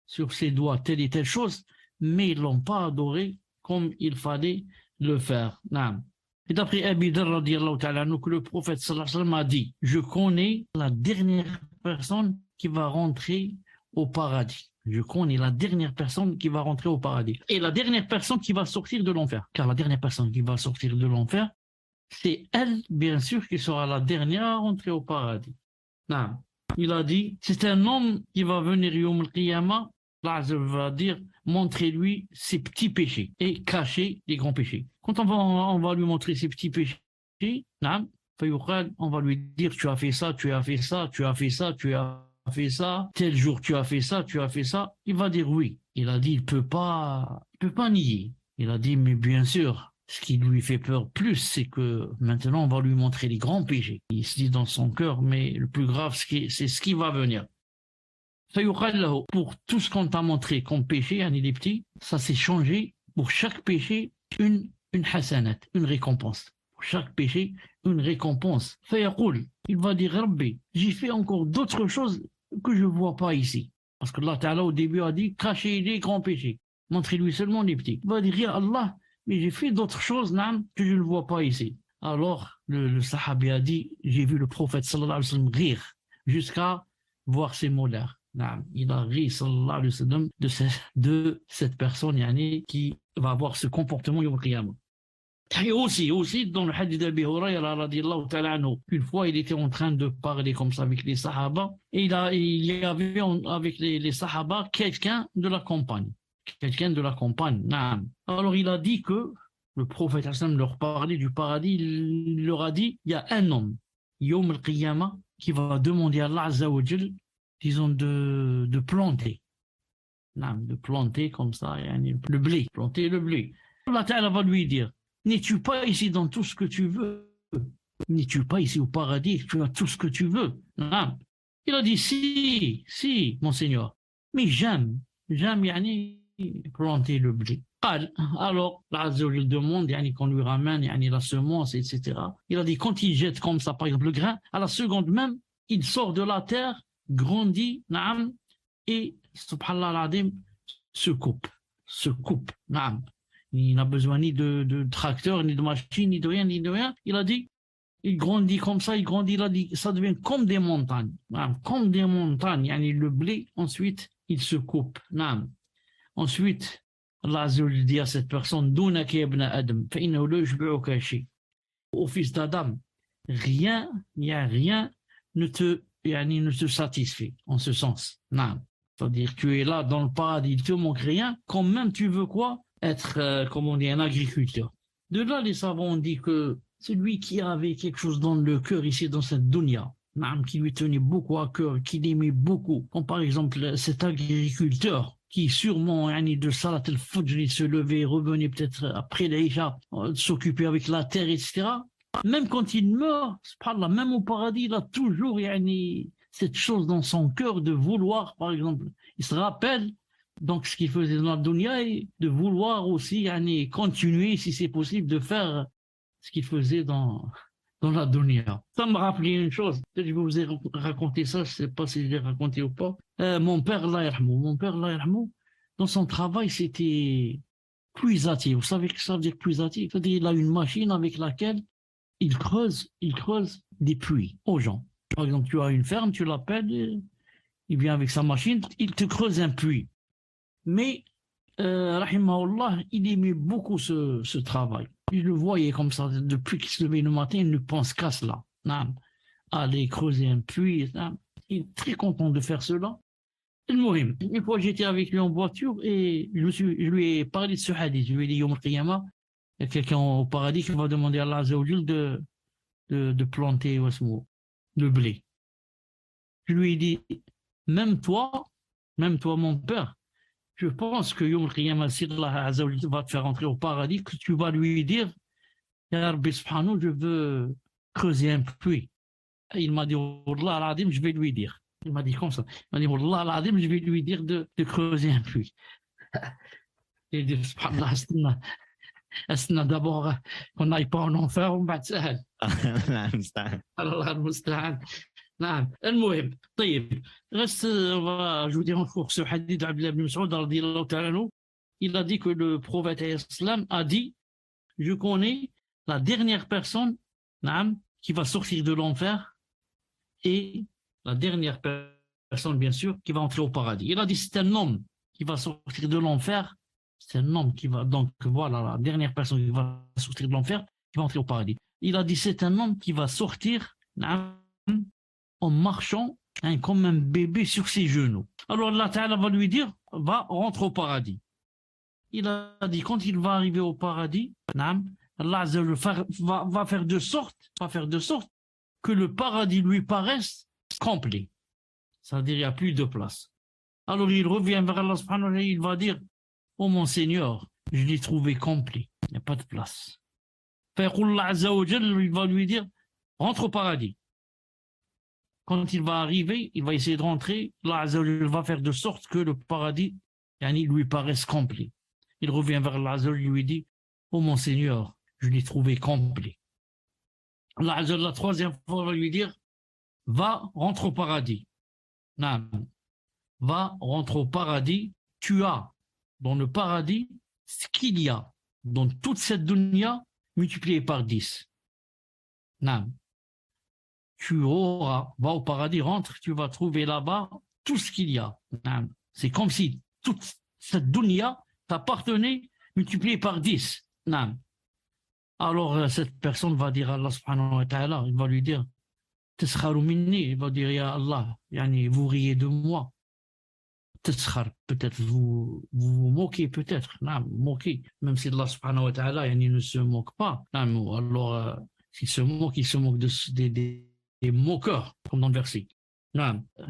[SPEAKER 1] sur ses doigts telle et telle chose, mais ils ne l'ont pas adoré comme il fallait le faire. Et d'après Abi Dharr radiyallahu ta'ala anhu, que le prophète sallallahu alayhi wa sallam a dit, je connais la dernière personne qui va rentrer au paradis. Je connais la dernière personne qui va rentrer au paradis. Et la dernière personne qui va sortir de l'enfer. Car la dernière personne qui va sortir de l'enfer, c'est elle, bien sûr, qui sera la dernière à rentrer au paradis. Il a dit, c'est un homme qui va venir Yom al-Qiyamah, là, je vais dire, montrez-lui ses petits péchés et cacher les grands péchés. Quand on va lui montrer ses petits péchés, on va lui dire, tu as fait ça, tu as fait ça, tu as fait ça, tu as fait ça, tel jour tu as fait ça, tu as fait ça. Il va dire oui. Il a dit, il peut pas nier. Il a dit, mais bien sûr, ce qui lui fait peur plus, c'est que maintenant on va lui montrer les grands péchés. Il se dit dans son cœur, mais le plus grave, c'est ce qui va venir. Pour tout ce qu'on t'a montré comme péché, les petits, ça s'est changé. Pour chaque péché, une hasanat, une récompense. Pour chaque péché, une récompense. Il va dire, Rabbi, j'ai fait encore d'autres choses que je ne vois pas ici. Parce que Allah Ta'ala au début a dit, cachez les grands péchés. Montrez-lui seulement les petits. Il va dire, ya Allah, mais j'ai fait d'autres choses que je ne vois pas ici. Alors, le sahabi a dit, j'ai vu le prophète sallallahu alayhi wa sallam rire jusqu'à voir ces mots-là. Il a ri sallallahu alayhi wa sallam de cette personne qui va avoir ce comportement yawm al-qiyamah. Et aussi dans le hadith d'Abi Hurayra radiyallahu ta'ala anhu, une fois il était en train de parler comme ça avec les sahaba, et il y avait avec les sahaba quelqu'un de la campagne. Alors il a dit que le prophète leur parlait du paradis, il leur a dit, il y a un homme, yawm al-qiyamah, qui va demander à Allah Azza wa Jal, disons, de planter. De planter comme ça, le blé, planter le blé. Allah Ta'ala va lui dire, n'es-tu pas ici dans tout ce que tu veux? N'es-tu pas ici au paradis? Tu as tout ce que tu veux. Il a dit, si, mon Seigneur, mais j'aime planter le blé. Alors, il demande qu'on lui ramène la semence, etc. Il a dit, quand il jette comme ça, par exemple, le grain, à la seconde même, il sort de la terre, grandit, et, subhanallah al-azim, se coupe. Il n'a besoin ni de tracteur, ni de machine, ni de rien. Il a dit, il grandit comme ça, il a dit, ça devient comme des montagnes. Comme des montagnes, le blé, ensuite, il se coupe. Ensuite, Allah Azza wa Jalla dit à cette personne, Dunaka ya ibn Adam, fa innahu la yushbi'uka shay. Au fils d'Adam, rien ne te satisfait, en ce sens. C'est-à-dire, tu es là dans le paradis, il te manque rien, quand même tu veux quoi? Être, comme on dit, un agriculteur. De là, les savants ont dit que celui qui avait quelque chose dans le cœur ici, dans cette dunya, qui lui tenait beaucoup à cœur, qui l'aimait beaucoup, comme par exemple cet agriculteur qui sûrement, de Salat al-Fajr, il se levait, revenait peut-être après l'Aïcha, s'occuper avec la terre, etc. Même quand il meurt, subhanallah, même au paradis, il a toujours cette chose dans son cœur de vouloir, par exemple, il se rappelle donc ce qu'il faisait dans la dunya et de vouloir aussi continuer, si c'est possible, de faire ce qu'il faisait dans la dunya. Ça me rappelait une chose, peut-être que je vous ai raconté ça, je ne sais pas si je l'ai raconté ou pas. Mon père, Allah yarhamou, dans son travail, c'était puisatif. Vous savez ce que ça veut dire puisatif? C'est-à-dire qu'il a une machine avec laquelle il creuse des puits aux gens. Par exemple, tu as une ferme, tu l'appelles, il vient avec sa machine, il te creuse un puits. Mais, rahimahullah, il aimait beaucoup ce travail. Je le voyais comme ça, depuis qu'il se levait le matin, il ne pense qu'à cela. Aller creuser un puits, il est très content de faire cela. Une fois, j'étais avec lui en voiture et je lui ai parlé de ce hadith. Je lui ai dit, Yom al-Qiyamah, il y a quelqu'un au paradis qui va demander à Allah Azza wa Jal de planter le blé. Je lui ai dit, même toi, mon père, je pense que Yom al-Qiyamah, si Allah Azza wa Jal va te faire entrer au paradis, que tu vas lui dire, Ya Rabbi subhanahu, je veux creuser un puits. Et il m'a dit, Wallah al-Adim, je vais lui dire. Il m'a dit comme ça. Il m'a dit, Wallah al-Adim, je vais lui dire de creuser un puits. Et dit, subhanallah, استنى d'abord qu'on n'aille pas en enfer وبعد سهل.
[SPEAKER 2] الله المستعان.
[SPEAKER 1] الله المستعان. نعم المهم طيب reste je vous dis encore ce hadith d'Abdullah ibn Mas'ud radiyallahu ta'ala anhu. Il a dit que le prophète islam a dit, je connais la dernière personne qui va sortir de l'enfer et la dernière personne bien sûr qui va entrer au paradis. Il a dit c'est un homme qui va sortir de l'enfer. C'est un homme qui va, donc voilà, la dernière personne qui va sortir de l'enfer, qui va entrer au paradis. Il a dit, c'est un homme qui va sortir en marchant comme un bébé sur ses genoux. Alors Allah Ta'ala va lui dire, va rentrer au paradis. Il a dit, quand il va arriver au paradis, Allah va faire de sorte que le paradis lui paraisse complet. C'est-à-dire, il n'y a plus de place. Alors il revient vers Allah subhanahu wa ta'ala, il va dire, oh mon Seigneur, je l'ai trouvé complet, il n'y a pas de place. Il va lui dire, rentre au paradis. Quand il va arriver, il va essayer de rentrer, Allah va faire de sorte que le paradis lui paraisse complet. Il revient vers Allah, il lui dit, oh mon Seigneur, je l'ai trouvé complet. Allah la troisième fois va lui dire, va, rentre au paradis. Non. Va, rentre au paradis, tu as dans le paradis ce qu'il y a dans toute cette dunya multiplié par 10. Non. Tu auras, va au paradis, rentre, tu vas trouver là-bas tout ce qu'il y a. Non. C'est comme si toute cette dunya t'appartenait multiplié par 10. Non. Alors cette personne va dire à Allah subhanahu wa ta'ala, il va lui dire, Tasharu minni, il va dire, Ya Allah, vous riez de moi. Peut-être vous moquez, peut-être, moquez, même si Allah subhanahu wa ta'ala ne se moque pas. Alors, s'il se moque, des moqueurs, comme dans le verset.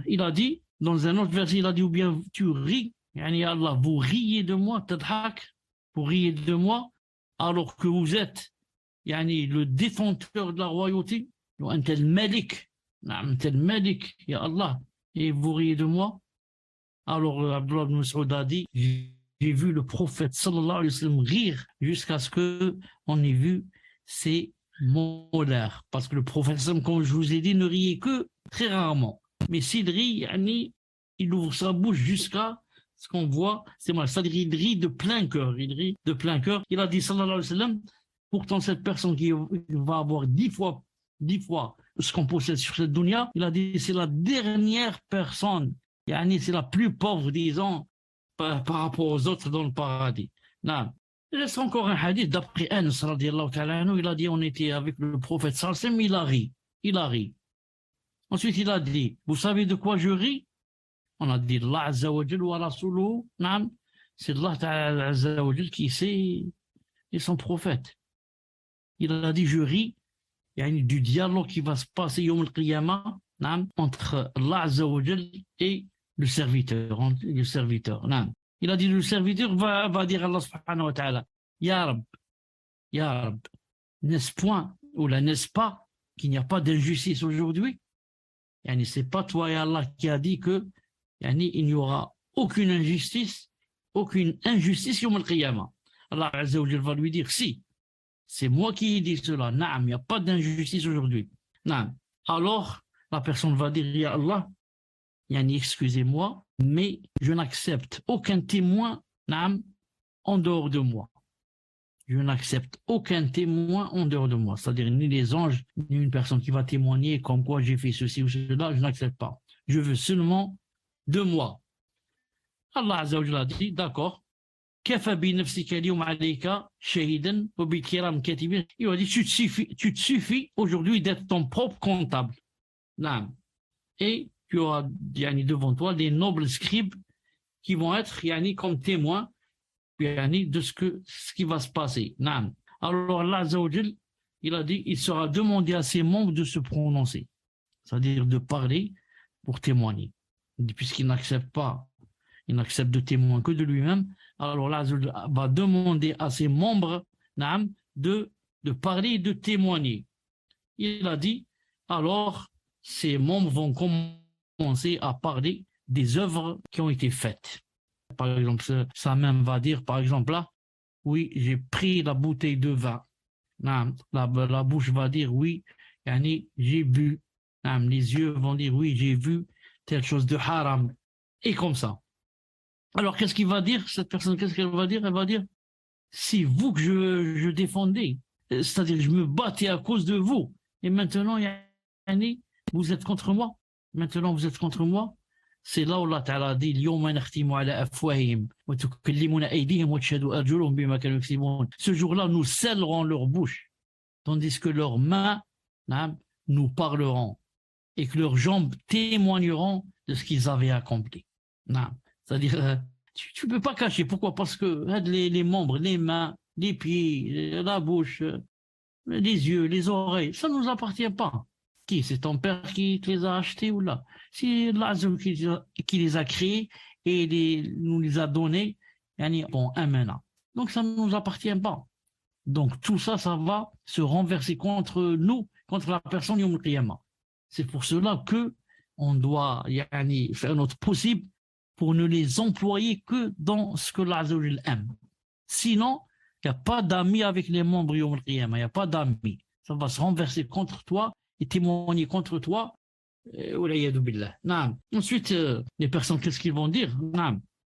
[SPEAKER 1] Il a dit, dans un autre verset, il a dit, ou bien tu ris, Allah, vous riez de moi, tadhak, vous riez de moi, alors que vous êtes le détenteur de la royauté, un tel malik, ya Allah, et vous riez de moi. Alors, Abdullah ibn Mas'ud a dit, j'ai vu le prophète sallallahu alayhi wa sallam rire jusqu'à ce qu'on ait vu ses molaires. Parce que le prophète, comme je vous ai dit, ne riait que très rarement. Mais s'il rit, il ouvre sa bouche jusqu'à ce qu'on voit, c'est-à-dire il rit de plein cœur. Il a dit sallallahu alayhi wa sallam, pourtant cette personne qui va avoir 10 fois ce qu'on possède sur cette dunya, il a dit c'est la dernière personne. C'est la plus pauvre, disons, par rapport aux autres dans le paradis. Non. Il reste encore un hadith d'après Anas, radiyallahu ta'ala anhu, il a dit, on était avec le prophète sallallahu alayhi wa sallam, il a ri. Ensuite, il a dit, vous savez de quoi je ris? On a dit Allah Azza wa Jal wa Rasuluhu, naam, c'est Allah Ta'ala Azza wa Jal qui sait et son prophète. Il a dit, je ris du dialogue qui va se passer Yawm al-Qiyamah entre Allah Azza wa Jal et le serviteur. Il a dit, le serviteur va dire à Allah subhanahu wa ta'ala, Ya Rab, n'est-ce point, ou là, n'est-ce pas, qu'il n'y a pas d'injustice aujourd'hui? C'est pas toi et Allah qui a dit que il n'y aura aucune injustice Yawm al-Qiyamah. Allah Azza wa Jal va lui dire, si, c'est moi qui ai dit cela. Naam, il n'y a pas d'injustice aujourd'hui. Naam. Alors, la personne va dire, Ya Allah, excusez-moi, mais je n'accepte aucun témoin, naam, en dehors de moi. Je n'accepte aucun témoin en dehors de moi. C'est-à-dire, ni les anges, ni une personne qui va témoigner comme quoi j'ai fait ceci ou cela, je n'accepte pas. Je veux seulement de moi. Allah Azza wa Jal a dit, d'accord, Kafa bi nafsika al-yawma alayka shahidan wa bil kiram katibin. Il a dit, tu te suffis aujourd'hui d'être ton propre comptable. Naam. Et tu auras devant toi des nobles scribes qui vont être comme témoins de ce qui va se passer. Naam. Alors Allah Azza wa Jal, il a dit, il sera demandé à ses membres de se prononcer, c'est-à-dire de parler pour témoigner. Puisqu'il n'accepte pas, il n'accepte de témoin que de lui-même, alors Allah Azza wa Jal va demander à ses membres, naam, de parler et de témoigner. Il a dit, alors ses membres vont commencer à parler des œuvres qui ont été faites. Par exemple, sa main va dire, par exemple, là, oui, j'ai pris la bouteille de vin. La bouche va dire, oui, j'ai bu. Les yeux vont dire, oui, j'ai vu telle chose de haram. Et comme ça. Alors, qu'est-ce qu'il va dire, cette personne? Qu'est-ce qu'elle va dire? Elle va dire, c'est vous que je défendais. C'est-à-dire, je me battais à cause de vous. Et maintenant, vous êtes contre moi. Maintenant, vous êtes contre moi. C'est là où Allah Ta'ala dit, ce jour-là, nous scellerons leur bouche, tandis que leurs mains nous parleront et que leurs jambes témoigneront de ce qu'ils avaient accompli. C'est-à-dire, tu ne peux pas cacher. Pourquoi? Parce que les membres, les mains, les pieds, la bouche, les yeux, les oreilles, ça ne nous appartient pas. Qui? C'est ton père qui te les a achetés ou là? C'est Allah qui les a créés et nous les a donnés bon, un maintenant. Donc ça ne nous appartient pas. Donc tout ça, ça va se renverser contre nous, contre la personne Yawm al-Qiyamah. C'est pour cela que on doit faire notre possible pour ne les employer que dans ce que Allah aime. Sinon, il n'y a pas d'amis avec les membres Yawm al-Qiyamah, il n'y a pas d'amis. Ça va se renverser contre toi et témoigner contre toi. Ensuite, les personnes, qu'est-ce qu'ils vont dire?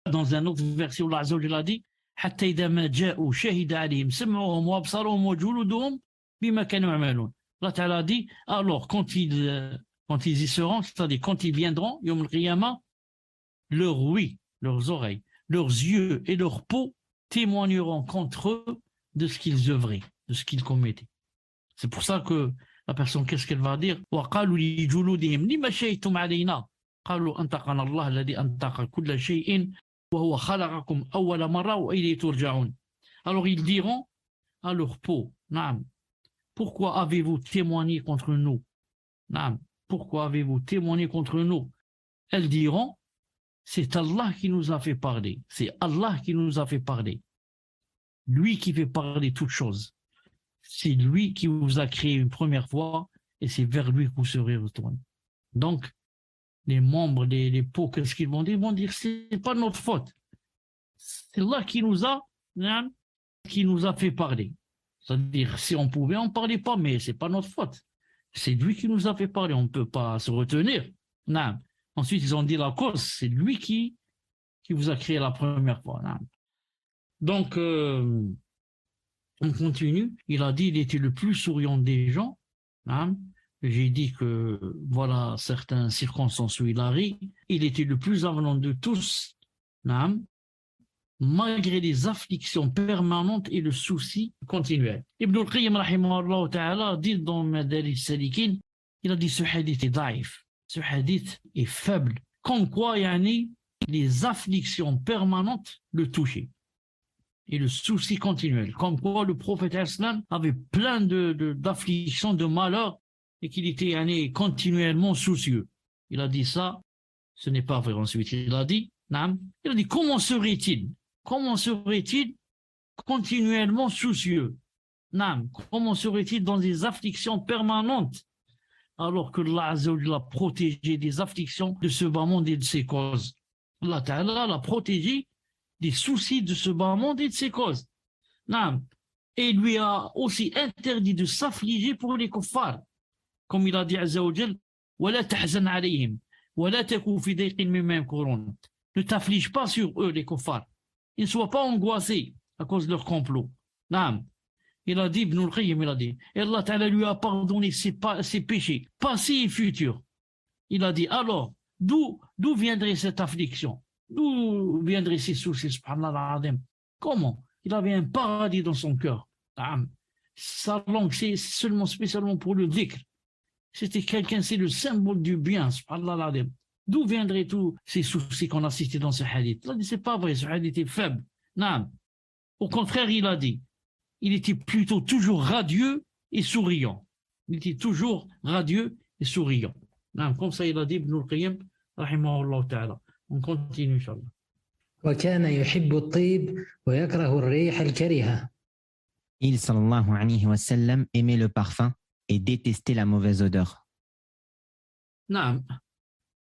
[SPEAKER 1] Dans un autre verset où Allah Azza wa Jalla a dit, حتى إذا ما جاءوا شهد عليهم سمعهم وأبصارهم وجلودهم بما كانوا يعملون. Allah Ta'ala a dit, alors quand ils y seront, c'est-à-dire quand ils viendront, Yawm al-Qiyamah, leurs ouïes, leurs oreilles, leurs yeux et leur peau témoigneront contre eux de ce qu'ils œuvraient, de ce qu'ils commettaient. C'est pour ça que la personne, qu'est-ce qu'elle va dire? وقالوا لجلودهم لما شهدتم علينا قالوا أنطقنا الله الذي أنطق كل شيء وهو خلقكم أول مرة وإليه ترجعون. Alors ils diront à leur peau, pourquoi avez-vous témoigné contre nous? Pourquoi avez-vous témoigné contre nous? Elles diront, c'est Allah qui nous a fait parler. C'est Allah qui nous a fait parler. Lui qui fait parler toutes choses. C'est lui qui vous a créé une première fois et c'est vers lui que vous serez retournés. Donc, les membres, les peaux, qu'est-ce qu'ils vont dire? Ils vont dire, c'est pas notre faute. C'est Allah qui nous a fait parler. C'est-à-dire, si on pouvait, on ne parlait pas, mais c'est pas notre faute. C'est lui qui nous a fait parler, on ne peut pas se retenir. Ensuite, ils ont dit la cause, c'est lui qui vous a créé la première fois. Donc, on continue. Il a dit, il était le plus souriant des gens. J'ai dit que, voilà, certaines circonstances où il a ri. Il était le plus avenant de tous, malgré les afflictions permanentes et le souci continuel. Ibn al-Qayyim, rahimahullah ta'ala, dit dans Madarij Salikin, il a dit, ce hadith est daïf. Ce hadith est faible. comme quoi yani, les afflictions permanentes le touchaient. Et le souci continuel. Comme quoi le prophète islam avait plein d'afflictions, de malheurs, et qu'il était yani, continuellement soucieux. Il a dit ça, ce n'est pas vrai. Ensuite, il a dit, comment serait-il continuellement soucieux? Comment serait-il dans des afflictions permanentes alors que Allah Azza wa Jalla l'a protégé des afflictions de ce bas monde et de ses causes? Allah Ta'ala l'a protégé des soucis de ce bas monde et de ses causes. Et il lui a aussi interdit de s'affliger pour les kuffars. Comme il a dit Azza wa Jalla, وَلَا تَحْزَنْ عَلَيْهِمْ وَلَا تَكُوا فِي ضَيْقٍ مِّمَّا يَمْكُرُونَ. Ne t'afflige pas sur eux, les kuffars. Ils ne soient pas angoissés à cause de leur complot. Il a dit, Ibn al-Qayyim, il a dit, et Allah Ta'ala lui a pardonné ses péchés, passés et futurs. Il a dit, alors, d'où viendrait cette affliction? D'où viendraient ces soucis, subhanallah al-azim? Comment? Il avait un paradis dans son cœur. Sa langue, c'est seulement, spécialement pour le dhikr. C'était quelqu'un, c'est le symbole du bien, subhanallah al-azim. D'où viendraient tous ces soucis qu'on a cités dans ce hadith? Il a dit, c'est pas vrai, ce hadith est faible. Au contraire, il a dit, il était plutôt toujours radieux et souriant. Il était toujours radieux et souriant. Comme ça, il a dit Ibn al-Qayyim, rahimahullah ta'ala. On continue, Inch'Allah.
[SPEAKER 3] وكان يحب الطيب ويكره الريح الكريهة.
[SPEAKER 2] Il, sallallahu alayhi wa sallam, aimait le parfum et détestait la mauvaise odeur.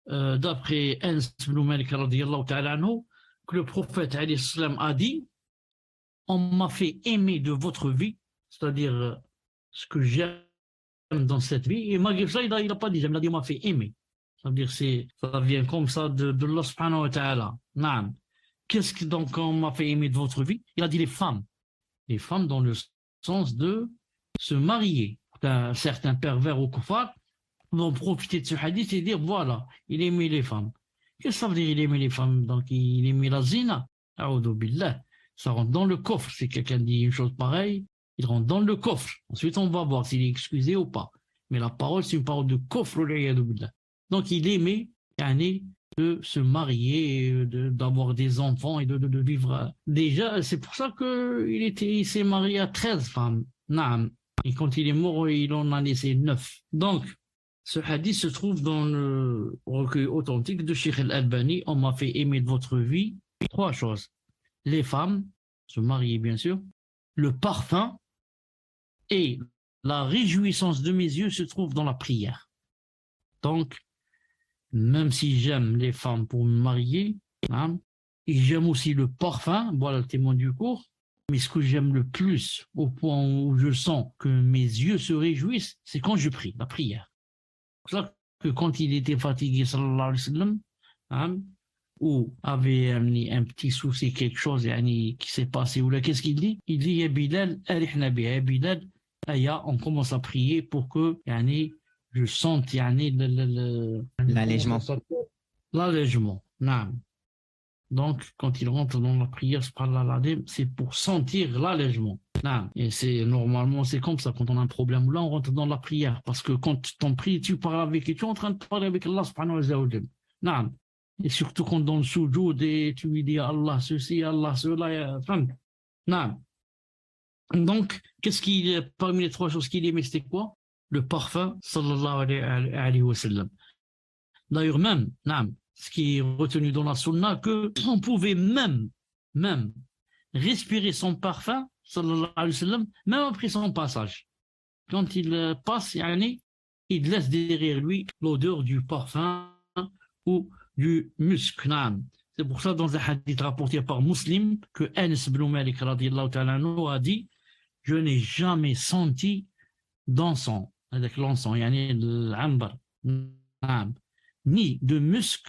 [SPEAKER 1] D'après Anas ibn Malik radiyallahu ta'ala anhu, que le prophète alayhi salam a dit, on m'a fait aimer de votre vie, c'est-à-dire ce que j'aime dans cette vie, et malgré ça, il n'a pas dit j'aime, il a dit on m'a fait aimer. Ça veut dire ça vient comme ça de Allah subhanahu wa ta'ala. Qu'est-ce que donc on m'a fait aimer de votre vie? Il a dit les femmes dans le sens de se marier. Certains pervers ou kuffar vont profiter de ce hadith et dire voilà, il aimait les femmes. Qu'est-ce que ça veut dire il aimait les femmes? Donc il aimait la zina. A'udhu billah. Ça rentre dans le coffre. Si quelqu'un dit une chose pareille, il rentre dans le coffre. Ensuite, on va voir s'il est excusé ou pas. Mais la parole, c'est une parole de coffre. Donc, il aimait de se marier, d'avoir des enfants et de vivre. Déjà, c'est pour ça qu'il s'est marié à 13 femmes. Et quand il est mort, il en a laissé 9. Donc, ce hadith se trouve dans le recueil authentique de Sheikh Al-Albani. On m'a fait aimer de votre vie 3 choses. Les femmes, se marier bien sûr, le parfum et la réjouissance de mes yeux se trouve dans la prière. Donc, même si j'aime les femmes pour me marier, et j'aime aussi le parfum, voilà le témoin du cours, mais ce que j'aime le plus, au point où je sens que mes yeux se réjouissent, c'est quand je prie, la prière. C'est pour ça que quand il était fatigué, sallallahu alayhi wa sallam, ou avait un petit souci, quelque chose qui s'est passé, ou là, qu'est-ce qu'il dit? Il dit, ya Bilal, arihna biha, ya Bilal, aya, on commence à prier pour que, je sente,
[SPEAKER 2] l'allègement.
[SPEAKER 1] L'allègement, donc, quand il rentre dans la prière, c'est pour sentir l'allègement. Et normalement, c'est comme ça, quand on a un problème là, on rentre dans la prière, parce que quand tu pries, tu parles avec, et tu es en train de parler avec Allah subhanahu wa ta'ala. Et surtout quand dans le soujoud, et tu lui dis Allah ceci, Allah cela. Donc, parmi les 3 choses qu'il aimait, c'était quoi? Le parfum, sallallahu alayhi wa sallam. D'ailleurs, même, ce qui est retenu dans la sunna, qu'on pouvait même respirer son parfum, sallallahu alayhi wa sallam, même après son passage. Quand il passe, il laisse derrière lui l'odeur du parfum ou du musc. C'est pour ça, dans un hadith rapporté par Muslim, que Anas ibn Malik radiyallahu ta'ala anhu a dit, je n'ai jamais senti d'encens, avec l'encens, l'ambar, ni de musc,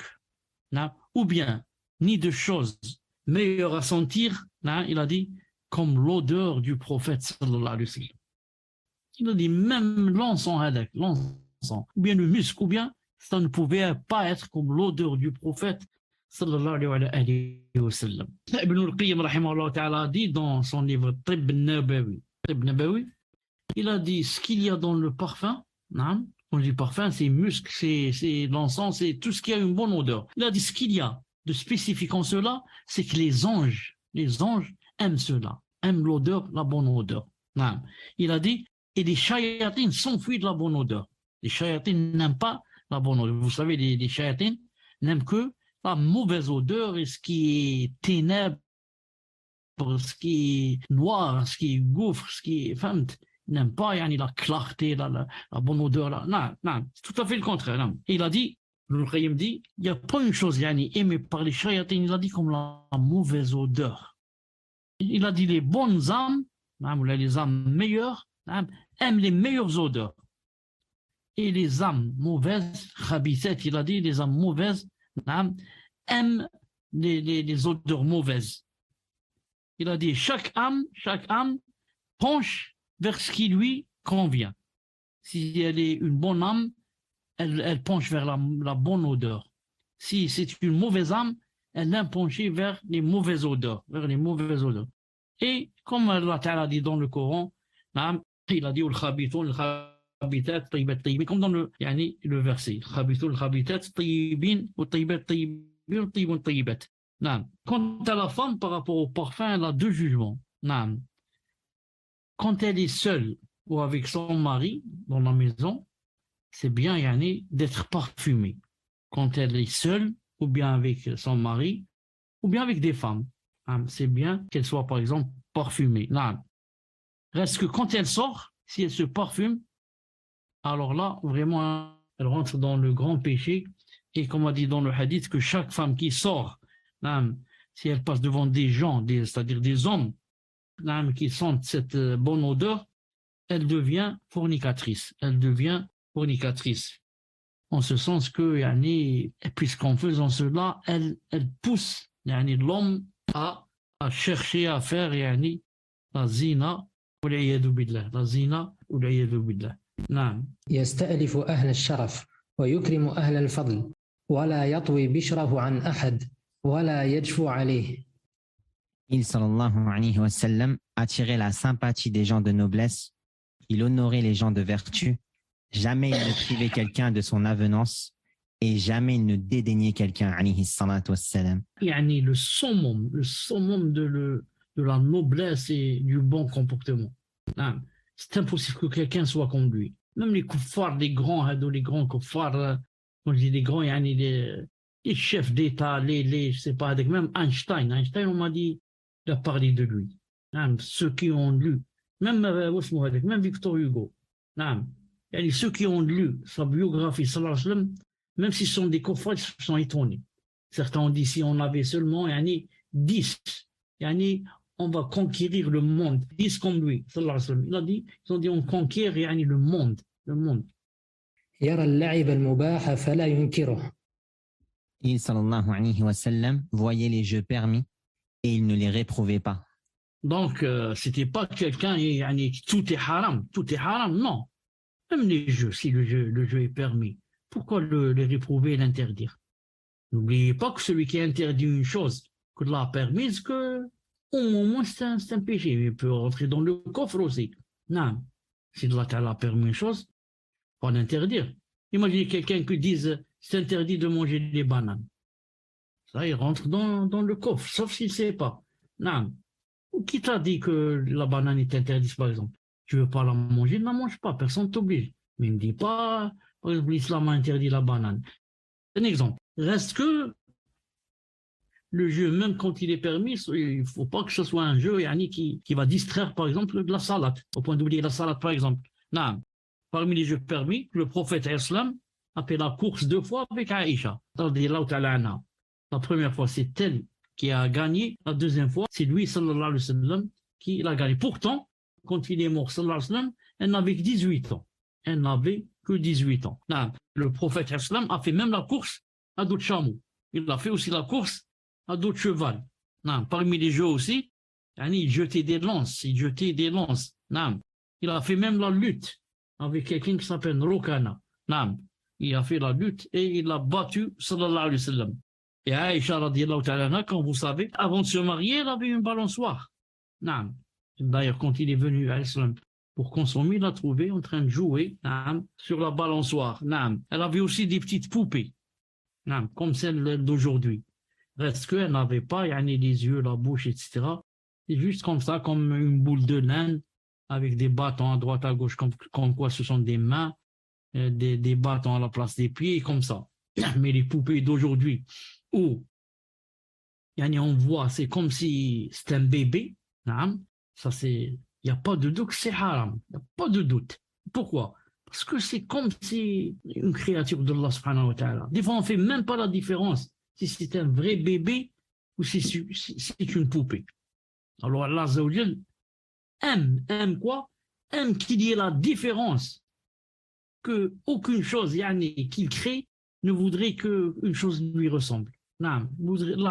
[SPEAKER 1] ou bien, ni de choses meilleures à sentir, il a dit, comme l'odeur du prophète sallallahu alayhi wa sallam. Il a dit, même l'encens, ou bien le musc, ou bien ça ne pouvait pas être comme l'odeur du prophète sallallahu alayhi wa sallam. Ibn al-Qayyim rahimahullah ta'ala a dit dans son livre Tibb Nabawi, il a dit ce qu'il y a dans le parfum, Quand je dis parfum, c'est musc, c'est l'encens, c'est tout ce qui a une bonne odeur. Il a dit ce qu'il y a de spécifique en cela, c'est que les anges aiment cela, aiment l'odeur, la bonne odeur. Non. Il a dit, et les shayatines s'enfuient de la bonne odeur. Les shayatines n'aiment pas la bonne odeur. Vous savez, les shayatines n'aiment que la mauvaise odeur et ce qui est ténèbres, ce qui est noir, ce qui est gouffre, ce qui est... Enfin, n'aime pas la clarté, la bonne odeur. Là. Non, non, c'est tout à fait le contraire. Non. Il a dit, le Qayyim dit, il n'y a pas une chose aimée par les shayatines, il a dit comme la mauvaise odeur. Il a dit les bonnes âmes, les âmes meilleures, aiment les meilleures odeurs. Et les âmes mauvaises, khabithat, il a dit, les âmes mauvaises, aiment les odeurs mauvaises. Il a dit, chaque âme penche vers ce qui lui convient. Si elle est une bonne âme, elle penche vers la bonne odeur. Si c'est une mauvaise âme, elle aime pencher vers les mauvaises odeurs, Et comme Allah Ta'ala dit dans le Coran, il a dit comme dans le verset, quant à la femme par rapport au parfum, elle a deux jugements. Quand elle est seule ou avec son mari dans la maison, c'est bien d'être parfumée. Quand elle est seule ou bien avec son mari ou bien avec des femmes, c'est bien qu'elle soit par exemple parfumée. Reste que quand elle sort, si elle se parfume, alors là, vraiment, elle rentre dans le grand péché. Et comme on dit dans le hadith, que chaque femme qui sort, si elle passe devant des gens, c'est-à-dire des hommes, qui sentent cette bonne odeur, elle devient fornicatrice. En ce sens que, puisqu'en faisant cela, elle pousse l'homme à chercher à faire la zina والعياذ بالله. La zina والعياذ بالله. نعم.
[SPEAKER 3] يستألف أهل الشرف ويكرم أهل الفضل ولا يطوي بشره عن أحد ولا يجفو عليه.
[SPEAKER 2] Il, sallallahu alayhi wa sallam, attirait la sympathie des gens de noblesse, il honorait les gens de vertu, jamais il ne privait quelqu'un de son avenance et jamais il ne dédaignait quelqu'un, alayhi salatu wa sallam.
[SPEAKER 1] Le summum de la noblesse et du bon comportement. C'est impossible que quelqu'un soit comme lui. Même les kuffars, les grands kuffars, quand je dis les grands, les chefs d'État, je sais pas, même Einstein, on m'a dit, il a parlé de lui. Ceux qui ont lu, même Victor Hugo, ceux qui ont lu sa biographie, sallallahu alayhi wa sallam, même s'ils sont des kuffars, ils sont étonnés. Certains ont dit, si on avait seulement 10, on va conquérir le monde, 10 comme lui, sallallahu alayhi wa sallam. Ils ont dit, on conquiert le monde.
[SPEAKER 3] يرى اللعب المباح فلا ينكره.
[SPEAKER 2] Il, sallallahu alayhi wa sallam, voyait les jeux permis et il ne les réprouvait pas.
[SPEAKER 1] Donc, c'était pas quelqu'un, tout est haram, non. Même les jeux, si le jeu est permis, pourquoi le réprouver et l'interdire? N'oubliez pas que celui qui interdit une chose, que Allah a permise, que au moins c'est un péché, il peut rentrer dans le coffre aussi. Non, si Allah a permis une chose, pas l'interdire. Imaginez quelqu'un qui dise c'est interdit de manger des bananes. Ça, il rentre dans le coffre, sauf s'il ne sait pas. Non. Qui t'a dit que la banane est interdite, par exemple? Tu ne veux pas la manger, ne la mange pas, personne ne t'oblige. Mais ne me dis pas, par exemple, l'islam a interdit la banane. Un exemple. Reste que le jeu, même quand il est permis, il ne faut pas que ce soit un jeu qui va distraire, par exemple, de la salade, au point d'oublier la salade, par exemple. Non. Parmi les jeux permis, le prophète islam a fait la course 2 fois avec Aïcha. La première fois, c'est elle qui a gagné. La deuxième fois, c'est lui, sallallahu alayhi wa sallam, qui l'a gagné. Pourtant, quand il est mort, sallallahu alayhi wa sallam, elle n'avait que 18 ans. Elle n'avait que 18 ans. Non. Le prophète islam a fait même la course à d'autres chameaux. Il a fait aussi la course à d'autres chevaux. Non. Parmi les jeux aussi, il jetait des lances. Non. Il a fait même la lutte avec quelqu'un qui s'appelle Rokana. Non. Il a fait la lutte et il a battu, sallallahu alayhi wa sallam. Et Aïcha, radiyallahu ta'ala, comme vous savez, avant de se marier, elle avait une balançoire. Non. D'ailleurs, quand il est venu à l'islam pour consommer, il l'a trouvée en train de jouer sur la balançoire. Elle avait aussi des petites poupées, comme celle d'aujourd'hui. Reste qu'elle n'avait pas les yeux, la bouche, etc. C'est juste comme ça, comme une boule de laine, avec des bâtons à droite, à gauche, comme quoi ce sont des mains, des bâtons à la place des pieds, comme ça. Mais les poupées d'aujourd'hui, où on voit, c'est comme si c'était un bébé, ça c'est, il n'y a pas de doute que c'est haram, il n'y a pas de doute. Pourquoi? Parce que c'est comme si une créature d'Allah subhanahu wa ta'ala. Des fois, on ne fait même pas la différence si c'est un vrai bébé ou si c'est une poupée. Alors Allah Azza wa Jal aime quoi? Aime qu'il y ait la différence, que aucune chose qu'il crée ne voudrait qu'une chose lui ressemble. Allah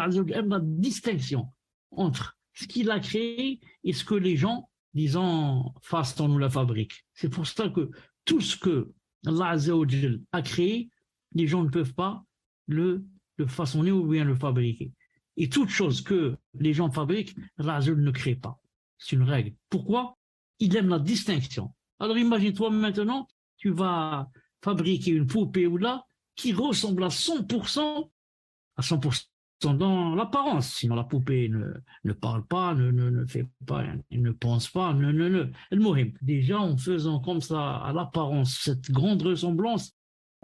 [SPEAKER 1] Azza wa Jal aime la distinction entre ce qu'il a créé et ce que les gens, disons, façonnent ou la fabriquent. C'est pour ça que tout ce que Allah Azza wa Jal a créé, les gens ne peuvent pas le façonner ou bien le fabriquer. Et toute chose que les gens fabriquent, Allah Azza wa Jal ne crée pas. C'est une règle. Pourquoi? Il aime la distinction. Alors imagine-toi maintenant, tu vas fabriquer une poupée ou là qui ressemble à 100% dans l'apparence. Sinon la poupée ne parle pas, ne fait pas, ne pense pas, déjà en faisant comme ça à l'apparence cette grande ressemblance,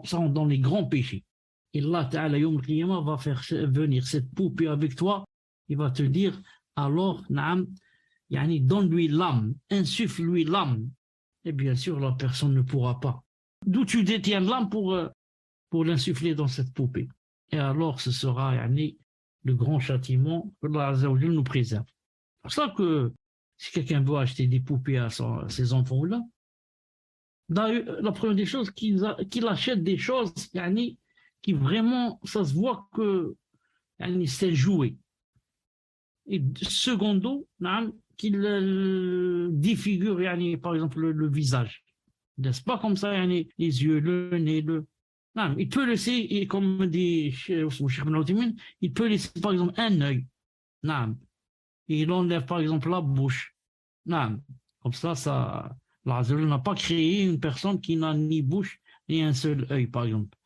[SPEAKER 1] ça rentre dans les grands péchés. Et Allah Ta'ala Yawm al-Qiyamah va faire venir cette poupée avec toi, il va te dire alors donne-lui l'âme, insuffle-lui l'âme. Et bien sûr la personne ne pourra pas. D'où tu détiens l'âme pour l'insuffler dans cette poupée. Et alors ce sera le grand châtiment que Allah Azza wa Jal nous préserve. C'est pour ça que si quelqu'un veut acheter des poupées à ses enfants-là, la première des choses, qu'il achète des choses qui vraiment, ça se voit que c'est joué. Et secondo, qu'il défigure par exemple le visage. N'est-ce pas comme ça, les yeux, le nez, il peut laisser, et comme dit il peut laisser par exemple un œil. Et il enlève par exemple la bouche. Comme ça, Allah n'a pas créé une personne qui n'a ni bouche ni un seul œil, par exemple.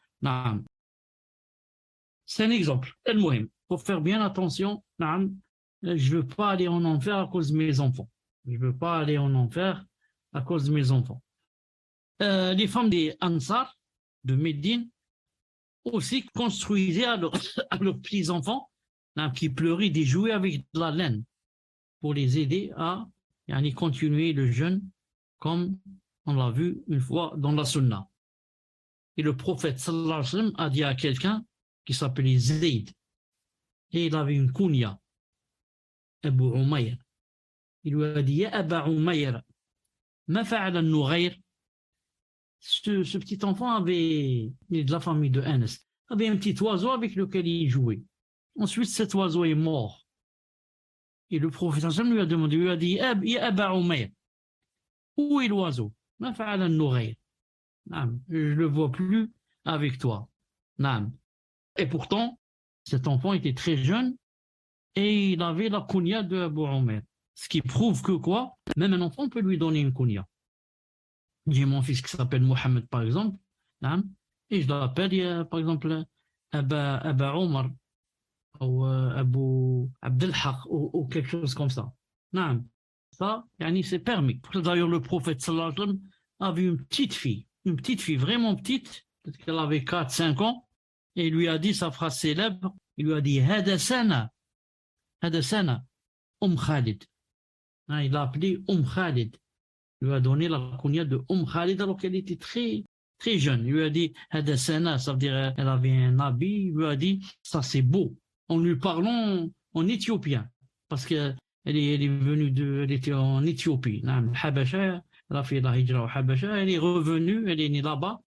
[SPEAKER 1] C'est un exemple. Il faut faire bien attention. Je ne veux pas aller en enfer à cause de mes enfants. Je ne veux pas aller en enfer à cause de mes enfants. Les femmes des Ansar de Médine aussi construisaient à leurs petits-enfants qui pleuraient des jouets avec de la laine pour les aider à continuer le jeûne comme on l'a vu une fois dans la sunna. Et le prophète sallallahu alayhi wa sallam a dit à quelqu'un qui s'appelait Zayd, et il avait une kunya, Abu Umayr. Il lui a dit Ya Aba Umayr, ma fa'ala an-Nughayr. Ce petit enfant avait, de la famille de Anas, avait un petit oiseau avec lequel il jouait. Ensuite, cet oiseau est mort. Et le prophète lui a demandé, lui a dit Ya Aba Umayr, où est l'oiseau? Ma fa'ala an-Nughayr. Je ne le vois plus avec toi. Et pourtant, cet enfant était très jeune et il avait la kunya de Abu Umayr. Ce qui prouve que quoi? Même un enfant peut lui donner une kunya. J'ai mon fils qui s'appelle Mohamed par exemple, et je l'appelle par exemple Aba Omar ou Abu Abdelhaq ou quelque chose comme ça. Ça, c'est permis. D'ailleurs, le prophète sallallahu alayhi wa sallam avait une petite fille vraiment petite, peut-être qu'elle avait 4-5 ans, et il lui a dit sa phrase célèbre, il lui a dit Hada sana Khalid. Il l'a appelée Khalid. Il lui a donné la kunya de Khalid alors qu'elle était très, très jeune. Il lui a dit Hada sana, ça veut dire elle avait un habit, il lui a dit ça c'est beau. En lui parlant en éthiopien, parce qu'elle est venue elle était en Éthiopie, Habasha. Elle a fait la hijra au Habasha, elle est revenue, elle est née là-bas.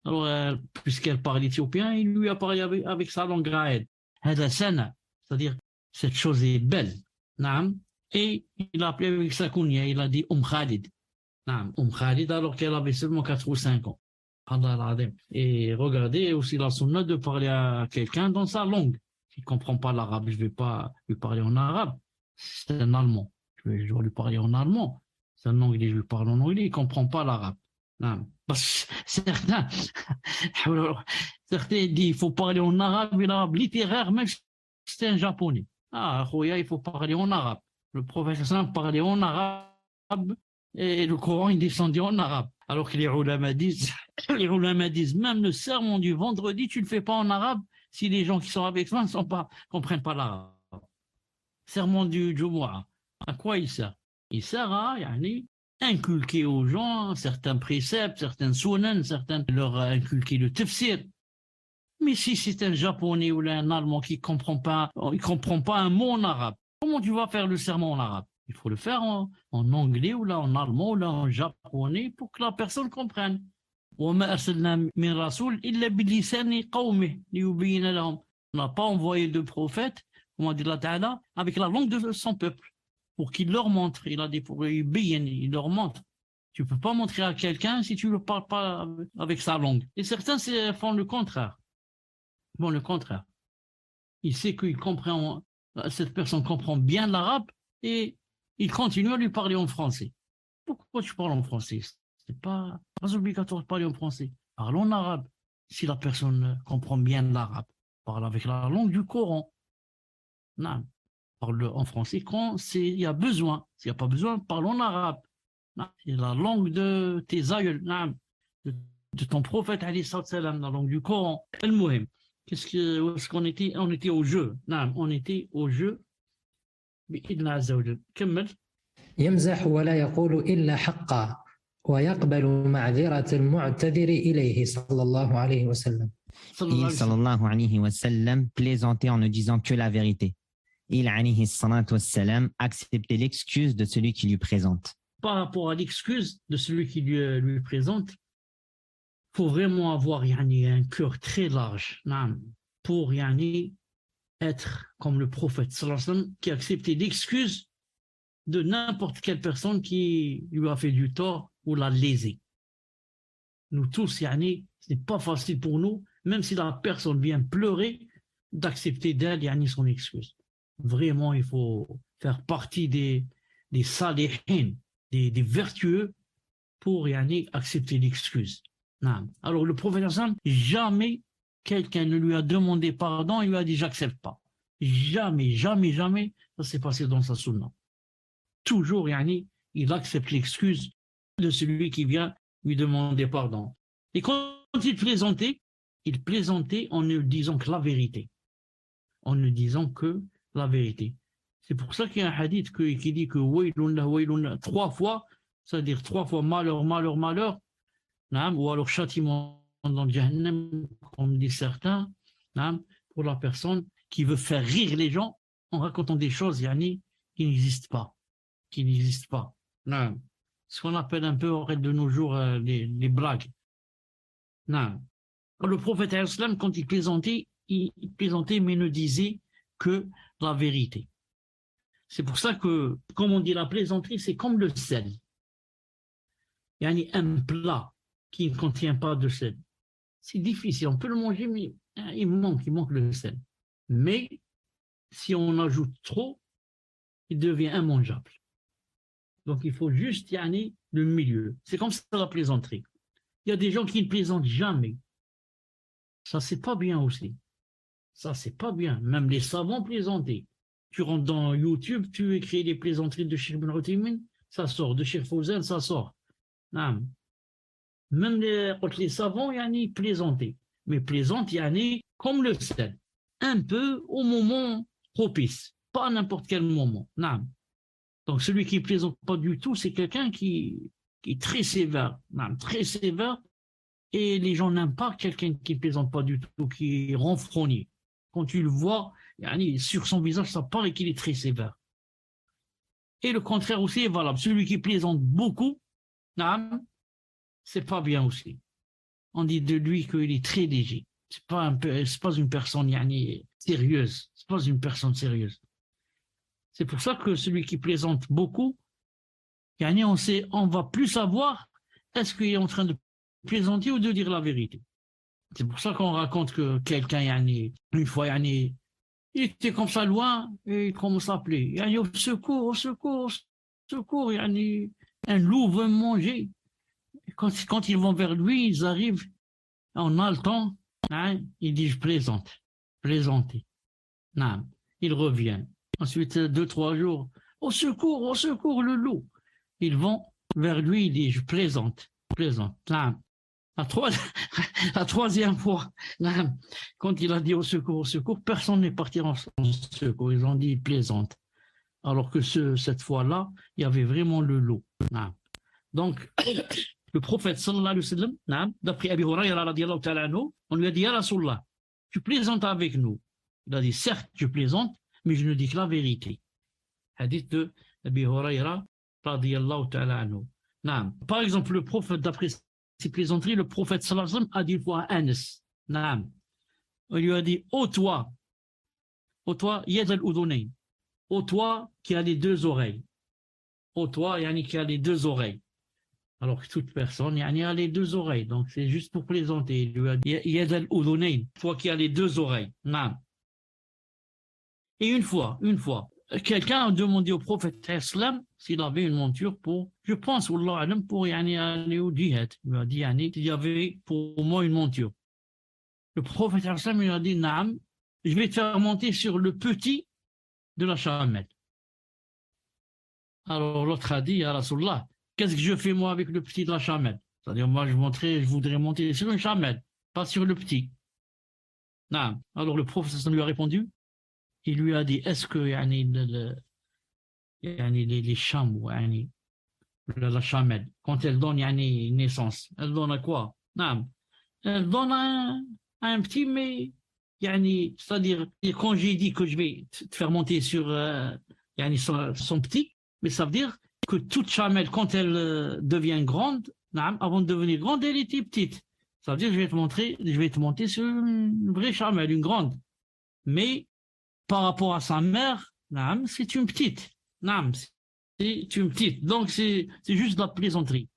[SPEAKER 1] Alors, puisqu'elle parle éthiopien, il lui a parlé avec sa langue à elle. C'est-à-dire, cette chose est belle. Et il a appelé avec sa kunya, il a dit Khalid. Khalid, alors qu'elle avait seulement 4 ou 5 ans. Et regardez aussi la sunna de parler à quelqu'un dans sa langue. S'il ne comprend pas l'arabe, je ne vais pas lui parler en arabe. C'est un allemand. Je dois lui parler en allemand. C'est un anglais, je lui parle en anglais, il ne comprend pas l'arabe. Non. Parce que certains, certains disent qu'il faut parler en arabe, une arabe littéraire, même si c'est un japonais. Ah, Khouya, il faut parler en arabe. Le prophète Sam parlait en arabe et le Coran il descendait en arabe. Alors que les ulama disent, même le sermon du vendredi, tu ne le fais pas en arabe si les gens qui sont avec toi ne comprennent pas l'arabe. Sermon du Jumu'ah, à quoi il sert? Il sert à inculquer aux gens certains préceptes, certains sunan, leur inculquer le tafsir. Mais si c'est un japonais ou un allemand qui ne comprend pas un mot en arabe, comment tu vas faire le sermon en arabe? Il faut le faire en anglais ou là, en allemand ou là, en japonais pour que la personne comprenne. On n'a pas envoyé de prophète, comment dit Allah Ta'ala, avec la langue de son peuple, pour qu'il leur montre. Il a dit pour il leur montre. Tu ne peux pas montrer à quelqu'un si tu ne parles pas avec sa langue. Et certains font le contraire. Bon, le contraire. Il sait qu'il comprend, cette personne comprend bien l'arabe et il continue à lui parler en français. Pourquoi tu parles en français? C'est pas obligatoire de parler en français. Parle en arabe. Si la personne comprend bien l'arabe, parle avec la langue du Coran. Non. Parle en français quand il y a besoin. S'il n'y a pas besoin, parle en arabe. C'est la langue de tes aïeuls, de ton prophète, la langue du Coran. Al-Muhim. Où est-ce qu'on était? On était au jeu. On était au jeu. بإذن عز وجل. كمل.
[SPEAKER 3] يمزح ولا يقول إلا حقا ويقبل معذرة المعتذر إليه صلى الله عليه وسلم.
[SPEAKER 2] Il sallallahu alayhi wa sallam plaisantait en ne disant que la vérité. Il alayhi salatu wa sallam acceptait l'excuse de celui qui lui présente.
[SPEAKER 1] Par rapport à l'excuse de celui qui lui présente, il faut vraiment avoir un cœur très large pour être comme le prophète sallallahu alayhi wa sallam, qui acceptait l'excuse de n'importe quelle personne qui lui a fait du tort ou l'a lésé. Nous tous, ce n'est pas facile pour nous, même si la personne vient pleurer, d'accepter d'elle son excuse. Vraiment, il faut faire partie des salihin, des vertueux pour accepter l'excuse. Alors le prophète sallallahu alayhi wa sallam, jamais quelqu'un ne lui a demandé pardon, il lui a dit j'accepte pas. Jamais, jamais, jamais, ça s'est passé dans sa sunna. Toujours, il accepte l'excuse de celui qui vient lui demander pardon. Et quand il plaisantait en ne disant que la vérité. En ne disant que la vérité. C'est pour ça qu'il y a un hadith qui dit que waylun 3 fois, c'est-à-dire 3 fois malheur, malheur, malheur, ou alors châtiment dans le Jahannam, comme disent certains, pour la personne qui veut faire rire les gens en racontant des choses qui n'existent pas. Qui n'existent pas. Ce qu'on appelle un peu de nos jours les blagues. Le prophète islam, quand il plaisantait mais ne disait que la vérité. C'est pour ça que, comme on dit, la plaisanterie, c'est comme le sel. Il y a un plat qui ne contient pas de sel. C'est difficile, on peut le manger, mais il manque le sel. Mais si on ajoute trop, il devient immangeable. Donc il faut juste le milieu. C'est comme ça la plaisanterie. Il y a des gens qui ne plaisantent jamais. Ça, c'est pas bien aussi. Ça, c'est pas bien. Même les savants plaisantaient. Tu rentres dans YouTube, tu écris les plaisanteries de Cheikh Ibn Uthaymin, ça sort. De Cheikh Fawzan, ça sort. Même les savants, plaisantaient. Mais plaisantent, comme le sel. Un peu au moment propice. Pas à n'importe quel moment. Donc celui qui ne plaisante pas du tout, c'est quelqu'un qui est très sévère. Très sévère. Et les gens n'aiment pas quelqu'un qui ne plaisante pas du tout, qui est renfrogné. Quand tu le vois, sur son visage, ça paraît qu'il est très sévère. Et le contraire aussi est valable. Celui qui plaisante beaucoup, c'est pas bien aussi. On dit de lui qu'il est très léger. C'est pas une personne sérieuse. C'est pas une personne sérieuse. C'est pour ça que celui qui plaisante beaucoup, on va plus savoir est-ce qu'il est en train de plaisanter ou de dire la vérité. C'est pour ça qu'on raconte que quelqu'un, une fois, il était comme ça loin et il commence à appeler. Au secours, au secours, au secours, un loup veut manger. Quand ils vont vers lui, ils arrivent en haletant, hein, il dit je plaisante, plaisanter. Non, ils reviennent. Ensuite, 2-3 jours, au secours, le loup. Ils vont vers lui, il dit je plaisante. Non. La troisième fois, non, quand il a dit au secours, personne n'est parti en secours. Ils ont dit plaisante. Alors que cette fois-là, il y avait vraiment le loup. Non. Donc, le prophète sallallahu alayhi wa sallam, d'après Abi Hurayra radiyallahu ta'ala anhu, on lui a dit, Ya Rasulallah, tu plaisantes avec nous. Il a dit, certes, je plaisante, mais je ne dis que la vérité. Hadith de Abi Hurayra radiyallahu ta'ala anhu. Par exemple, le prophète, d'après ses plaisanteries, le prophète sallallahu alayhi wa sallam a dit une fois à Anas, on lui a dit, ô toi, yad al-udhunayn, ô toi qui a les deux oreilles. Ô toi, qui a les deux oreilles. Alors que toute personne, a les deux oreilles. Donc c'est juste pour plaisanter. Il lui a dit, yad al-udhunayn, toi qui a les deux oreilles. Et une fois, quelqu'un a demandé au prophète islam s'il avait une monture pour, je pense, pour aller au djihad. Il lui a dit, il y avait pour moi une monture. Le prophète islam lui a dit, naam, je vais te faire monter sur le petit de la chamelle. Alors l'autre a dit, ya Rasulallah, qu'est-ce que je fais moi avec le petit de la chamelle? C'est-à-dire, moi je voudrais monter sur une chamelle, pas sur le petit. Non. Alors le prophète lui a répondu, il lui a dit, est-ce que les chambres, la chamelle, quand elle donne naissance, elle donne à quoi? Non. Elle donne à un petit, mais c'est-à-dire, quand j'ai dit que je vais te faire monter sur son petit, mais ça veut dire que toute chamelle, quand elle devient grande, avant de devenir grande, elle était petite. Ça veut dire que je vais te monter sur une vraie chamelle, une grande. Mais par rapport à sa mère, c'est une petite. C'est une petite. Donc c'est juste de la plaisanterie.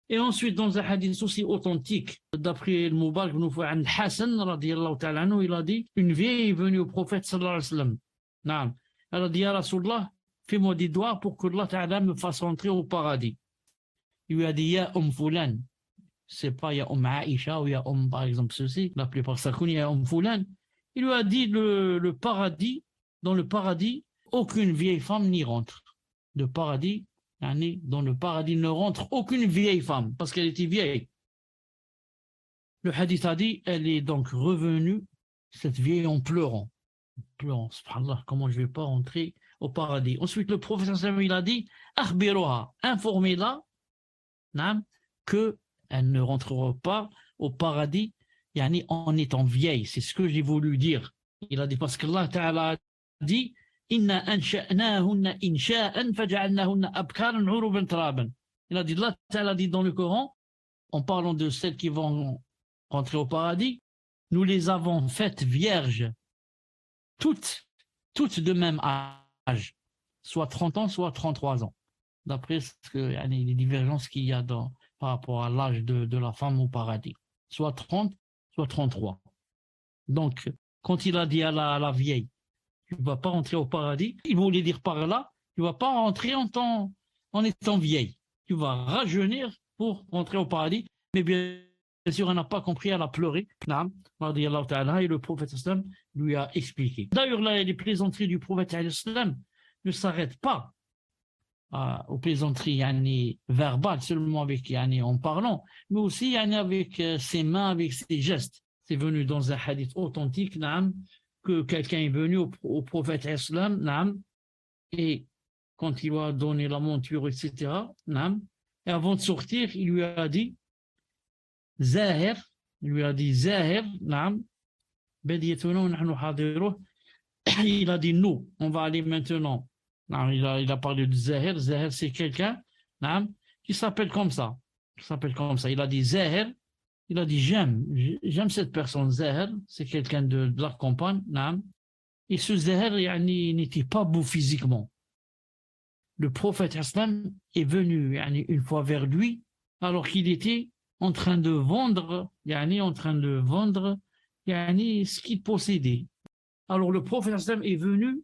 [SPEAKER 1] Et ensuite, dans un hadith aussi authentique, d'après le Moubarak ibn Hassan, radiyallahu ta'ala anhu, il a dit, une vieille est venue au prophète sallallahu alayhi wa sallam. Elle a dit, Ya Rasulallah, fais-moi des doigts pour que Allah Ta'ala me fasse entrer au paradis. Il lui a dit, Ya Fulan. C'est pas Ya Aisha ou Ya par exemple, ceci. La plupart ça connaît Ya Fulan. Il lui a dit, le paradis, dans le paradis, aucune vieille femme n'y rentre. Dans le paradis ne rentre aucune vieille femme, parce qu'elle était vieille. Le hadith a dit, elle est donc revenue, cette vieille, en pleurant. Subhanallah, comment je vais pas rentrer au paradis. Ensuite, le prophète il a dit, akhbiruha, informez-la, qu'elle ne rentrera pas au paradis, en étant vieille. C'est ce que j'ai voulu dire. Il a dit, parce qu'Allah Ta'ala a dit, inna ansha'nahunna insha'an faja'alnahunna abkaran uruban taraban. Il a dit, Allah Ta'ala dit dans le Coran, en parlant de celles qui vont rentrer au paradis, nous les avons faites vierges, toutes de même âge, soit 30 ans, soit 33 ans, d'après les divergences qu'il y a par rapport à l'âge de la femme au paradis, soit 30, soit 33. Donc, quand il a dit à la vieille, tu ne vas pas rentrer au paradis, il voulait dire par là, tu ne vas pas rentrer en étant vieille, tu vas rajeunir pour rentrer au paradis, mais bien sûr, elle n'a pas compris, elle a pleuré, et le prophète lui a expliqué. D'ailleurs, les plaisanteries du prophète ne s'arrêtent pas aux plaisanteries verbales, seulement en parlant, mais aussi avec ses mains, avec ses gestes. C'est venu dans un hadith authentique que quelqu'un est venu au prophète et quand il lui a donné la monture, etc., et avant de sortir, il lui a dit Zahir, il a dit nous, on va aller maintenant. Il a parlé de Zahir. Zahir, c'est quelqu'un qui s'appelle comme ça. Il a dit Zahir, il a dit j'aime cette personne. Zahir, c'est quelqu'un de la campagne. Et ce Zahir, n'était pas beau physiquement. Le prophète Islam est venu une fois vers lui, alors qu'il était en train de vendre ce qu'il possédait. Alors le prophète est venu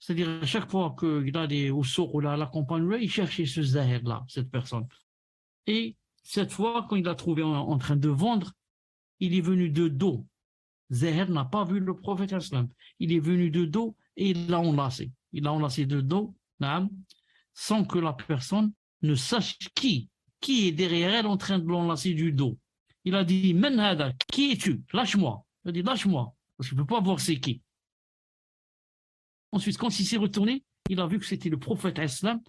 [SPEAKER 1] C'est-à-dire, à chaque fois qu'il a des sourds ou la compagnie, il cherchait ce zahir-là, cette personne. Et cette fois, quand il l'a trouvé en train de vendre, il est venu de dos. Zahir n'a pas vu le prophète islam. Il est venu de dos et il l'a enlacé. Il l'a enlacé de dos, sans que la personne ne sache qui est derrière elle en train de l'enlacer du dos. Il a dit, Men hada, qui es-tu? Lâche-moi. Il a dit, lâche-moi, parce que je ne peux pas voir c'est qui. Ensuite, quand il s'est retourné, il a vu que c'était le prophète islam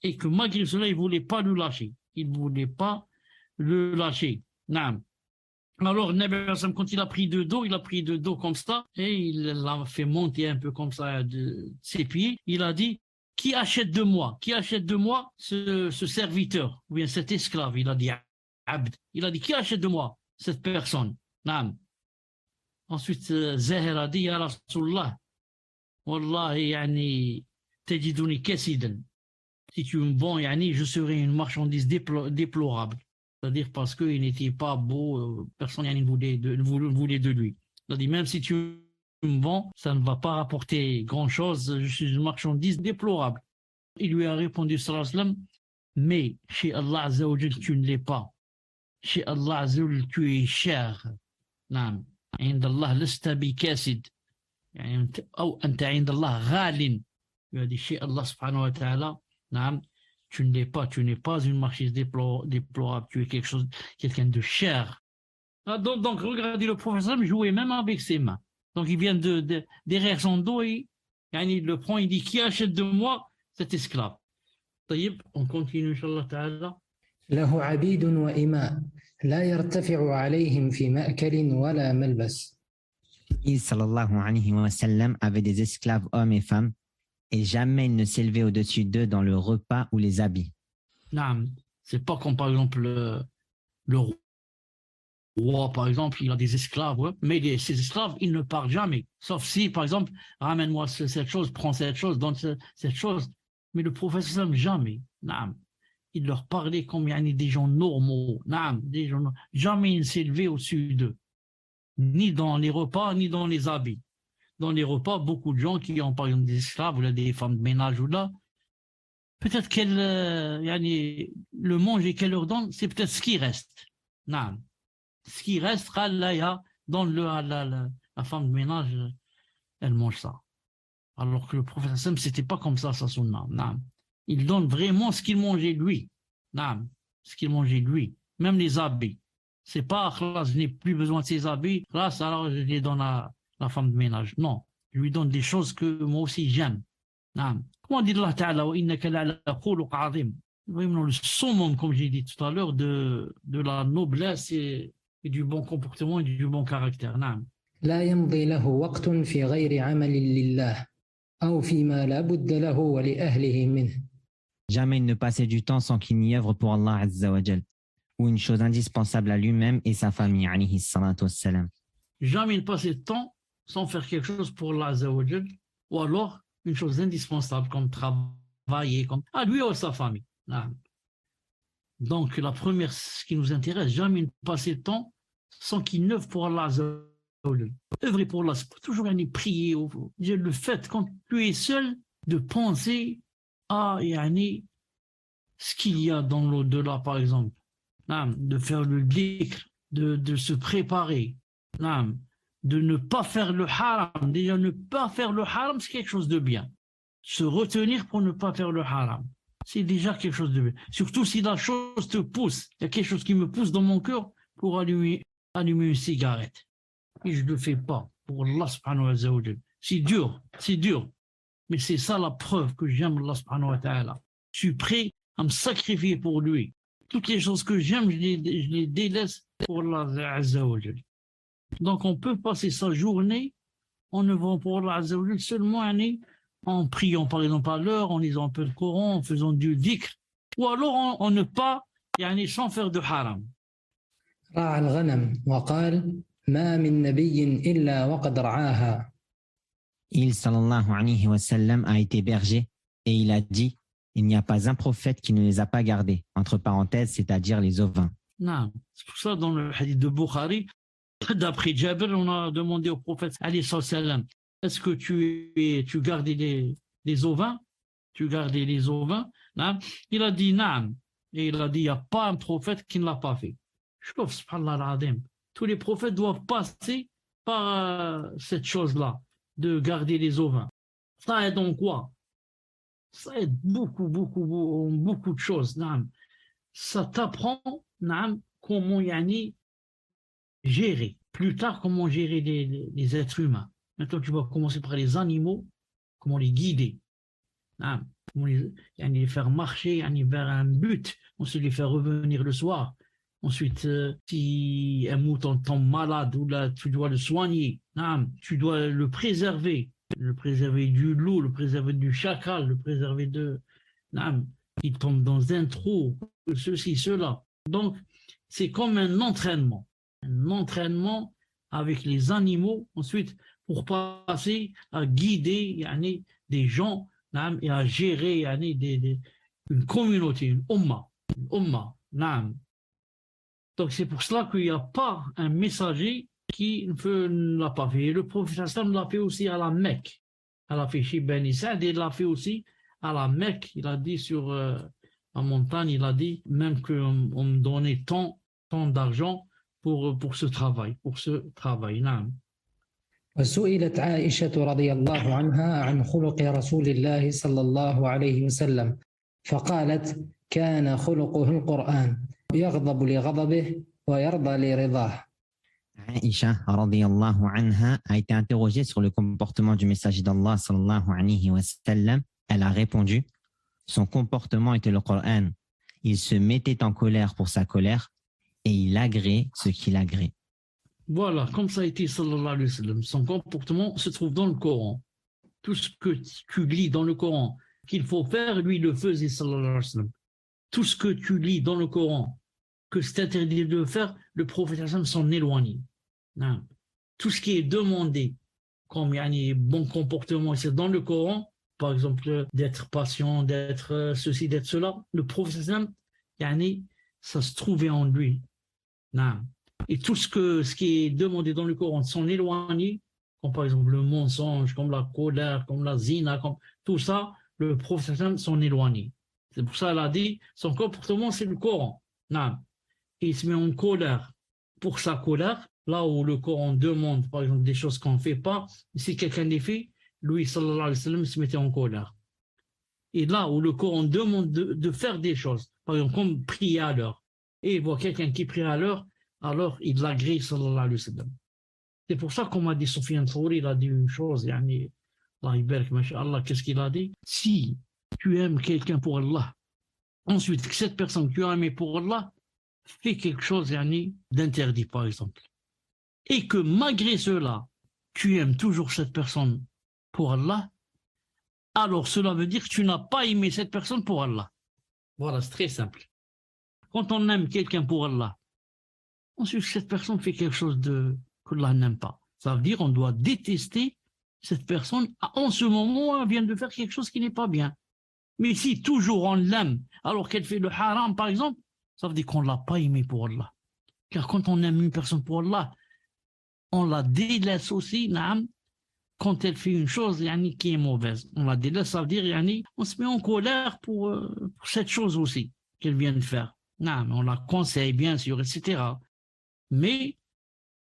[SPEAKER 1] et que malgré cela, il ne voulait pas le lâcher. Il ne voulait pas le lâcher. Naam. Alors, quand il a pris de dos, comme ça, et il l'a fait monter un peu comme ça de ses pieds. Il a dit, qui achète de moi ce serviteur, ou bien cet esclave? Il a dit, Abd. Il a dit, qui achète de moi cette personne? Naam. Ensuite, Zahir a dit, Ya Rasulallah, Wallahi, yani, tajiduni kasidan. Si tu me vends, yani, je serai une marchandise déplorable. C'est-à-dire parce qu'il n'était pas beau, personne ne voulait de lui. Il a dit, même si tu me vends, ça ne va pas rapporter grand-chose, je suis une marchandise déplorable. Il lui a répondu, sallallahu alayhi wa sallam, mais chez Allah Azza wa Jal, tu ne l'es pas. Chez Allah Azza wa Jal, tu es cher. نعم عند الله لست بكاسد يعني أو أنت عند الله غال. Il a dit chez Allah subhanahu wa ta'ala, نعم, tu n'es pas une marchandise déplorable, tu es quelqu'un de cher. Donc regardez, le professeur jouait même avec ses mains. Donc il vient derrière son dos et il le prend, il dit, qui achète de moi cet esclave? طيب, on continue inchallah ta'ala.
[SPEAKER 3] له عبيد وإماء لا يرتفع عليهم في مأكل ولا ملبس.
[SPEAKER 2] Il sallallahu alayhi wa sallam avait des esclaves hommes et femmes et jamais il ne s'élevait au-dessus d'eux dans le repas ou les habits.
[SPEAKER 1] Non, c'est pas comme par exemple le roi, par exemple, il a des esclaves, ouais, mais ces esclaves, ils ne parlent jamais. Sauf si, par exemple, ramène-moi cette chose, prends cette chose, donne cette chose. Mais le prophète, jamais. Non. Il leur parlait comme des gens normaux. Non, jamais il ne s'élevait au-dessus d'eux. Ni dans les repas, ni dans les habits. Dans les repas, beaucoup de gens qui ont par exemple des esclaves ou là, des femmes de ménage ou là, peut-être qu'elles le mangent et qu'elles leur donnent, c'est peut-être ce qui reste. Non. Ce qui reste, dans la femme de ménage, elle mange ça. Alors que le prophète, c'était pas comme ça, sa sunna. Non. Il donne vraiment ce qu'il mangeait lui. Non. Ce qu'il mangeait lui. Même les habits. C'est pas, je n'ai plus besoin de ces habits, alors je les donne à la femme de ménage. Non. Je lui donne des choses que moi aussi j'aime. Non. Comment dit Allah Ta'ala, vraiment le summum, comme j'ai dit tout à l'heure, de la noblesse et du bon comportement et du bon caractère. Non.
[SPEAKER 3] لا يمضي له وقت في غير عمل لله أو فيما لا بد له ولأهله منه.
[SPEAKER 2] Jamais il ne passait du temps sans qu'il n'y œuvre pour Allah Azza wa Jal, ou une chose indispensable à lui-même et sa famille, alayhi salatu wassalam.
[SPEAKER 1] Jamais il ne passait de temps sans faire quelque chose pour Allah Azza wa Jal, ou alors une chose indispensable comme travailler, comme à lui ou à sa famille. Non. Donc la première, ce qui nous intéresse, jamais il ne passait de temps sans qu'il œuvre pour Allah Azza wa Jal. Œuvrer pour Allah, c'est pas toujours prier. Le fait, quand tu es seul, de penser à ce qu'il y a dans l'au-delà, par exemple. De faire le dhikr, de se préparer, de ne pas faire le haram. Déjà, ne pas faire le haram, c'est quelque chose de bien. Se retenir pour ne pas faire le haram, c'est déjà quelque chose de bien. Surtout si la chose te pousse. Il y a quelque chose qui me pousse dans mon cœur pour allumer une cigarette. Et je ne le fais pas pour Allah subhanahu wa ta'ala. C'est dur. Mais c'est ça la preuve que j'aime Allah subhanahu wa ta'ala. Je suis prêt à me sacrifier pour lui. Toutes les choses que j'aime, je les délaisse pour Allah Azza wa Jal. Donc on peut passer sa journée en œuvrant pour Allah Azza wa Jal seulement en priant par exemple à l'heure, en lisant un peu le Coran, en faisant du dhikr, ou alors en ne pas, sans faire de haram.
[SPEAKER 3] راعى الغنم وقال ما من نبي إلا وقد رعاها.
[SPEAKER 2] Il sallallahu alayhi wa sallam a été berger et il a dit, il n'y a pas un prophète qui ne les a pas gardés, entre parenthèses, c'est-à-dire les ovins.
[SPEAKER 1] Non, c'est pour ça dans le hadith de Bukhari, d'après Jabir, on a demandé au prophète alayhi sallam, est-ce que tu gardais les les ovins, tu gardais les ovins, il a dit naam, et il a dit il n'y a pas un prophète qui ne l'a pas fait. Je trouve, subhanallah al-azim, tous les prophètes doivent passer par cette chose-là, de garder les ovins. Ça aide en quoi? Ça aide beaucoup, beaucoup, beaucoup de choses. Naam. Ça t'apprend naam, comment gérer. Plus tard, comment gérer les êtres humains. Maintenant, tu vas commencer par les animaux, comment les guider. Comment les faire marcher vers un but, ensuite les faire revenir le soir. Ensuite, si un mouton tombe malade, ou là, tu dois le soigner, tu dois le préserver du loup, le préserver du chacal, le préserver de... il tombe dans un trou, ceci, cela. Donc, c'est comme un entraînement avec les animaux, ensuite, pour passer à guider des gens et à gérer une communauté, une umma. Donc c'est pour cela qu'il n'y a pas un messager qui ne l'a pas fait. Et le prophète sallam l'a fait aussi à la Mecque. Il l'a fait chez Ben Saad et il l'a fait aussi à la Mecque. Il a dit sur la montagne, il a dit même qu'on me donnait tant d'argent pour ce travail. نعم.
[SPEAKER 3] وسئلت عائشة رضي الله عنها عن خلق رسول الله صلى الله عليه وسلم فقالت كان خلقه القرآن يغضب لغضبه ويرضى لرضاه.
[SPEAKER 2] Aïcha radiyallahu anha a été interrogée sur le comportement du messager d'Allah sallallahu alayhi wa sallam. Elle a répondu, son comportement était le Coran. Il se mettait en colère pour sa colère et il agrée ce qu'il agrée.
[SPEAKER 1] Voilà, comme ça a été sallallahu alayhi wa sallam. Son comportement se trouve dans le Coran. Tout ce que tu lis dans le Coran qu'il faut faire, lui le faisait sallallahu alayhi wa sallam. Tout ce que tu lis dans le Coran que c'est interdit de faire, le prophète s'en éloigne. Tout ce qui est demandé comme bon comportement c'est dans le Coran, par exemple d'être patient, d'être ceci, d'être cela, le prophète ça se trouvait en lui. Et tout ce qui est demandé dans le Coran de s'en éloigner, comme par exemple le mensonge, comme la colère, comme la zina, comme tout ça, le prophète s'en éloigne. C'est pour ça qu'elle a dit, son comportement c'est le Coran. Et il se met en colère pour sa colère, là où le Coran demande par exemple des choses qu'on ne fait pas, si quelqu'un les fait, lui sallallahu alayhi wa sallam se mettait en colère. Et là où le Coran demande de faire des choses, par exemple comme prier à l'heure, et il voit quelqu'un qui prie à l'heure, alors il l'agrée sallallahu alayhi wa sallam. C'est pour ça qu'on m'a dit, Soufiane Thauri, il a dit une chose, Allah ibarak, masha'Allah, qu'est-ce qu'il a dit? Si tu aimes quelqu'un pour Allah, ensuite cette personne que tu as aimée pour Allah, fait quelque chose d'interdit par exemple, et que malgré cela tu aimes toujours cette personne pour Allah, alors cela veut dire que tu n'as pas aimé cette personne pour Allah. Voilà, c'est très simple. Quand on aime quelqu'un pour Allah, ensuite cette personne fait quelque chose que Allah n'aime pas, ça veut dire qu'on doit détester cette personne en ce moment où elle vient de faire quelque chose qui n'est pas bien. Mais si toujours on l'aime alors qu'elle fait le haram par exemple, ça veut dire qu'on ne l'a pas aimé pour Allah. Car quand on aime une personne pour Allah, on la délaisse aussi, quand elle fait une chose qui est mauvaise. On la délaisse, ça veut dire on se met en colère pour cette chose aussi qu'elle vient de faire. On la conseille bien sûr, etc. Mais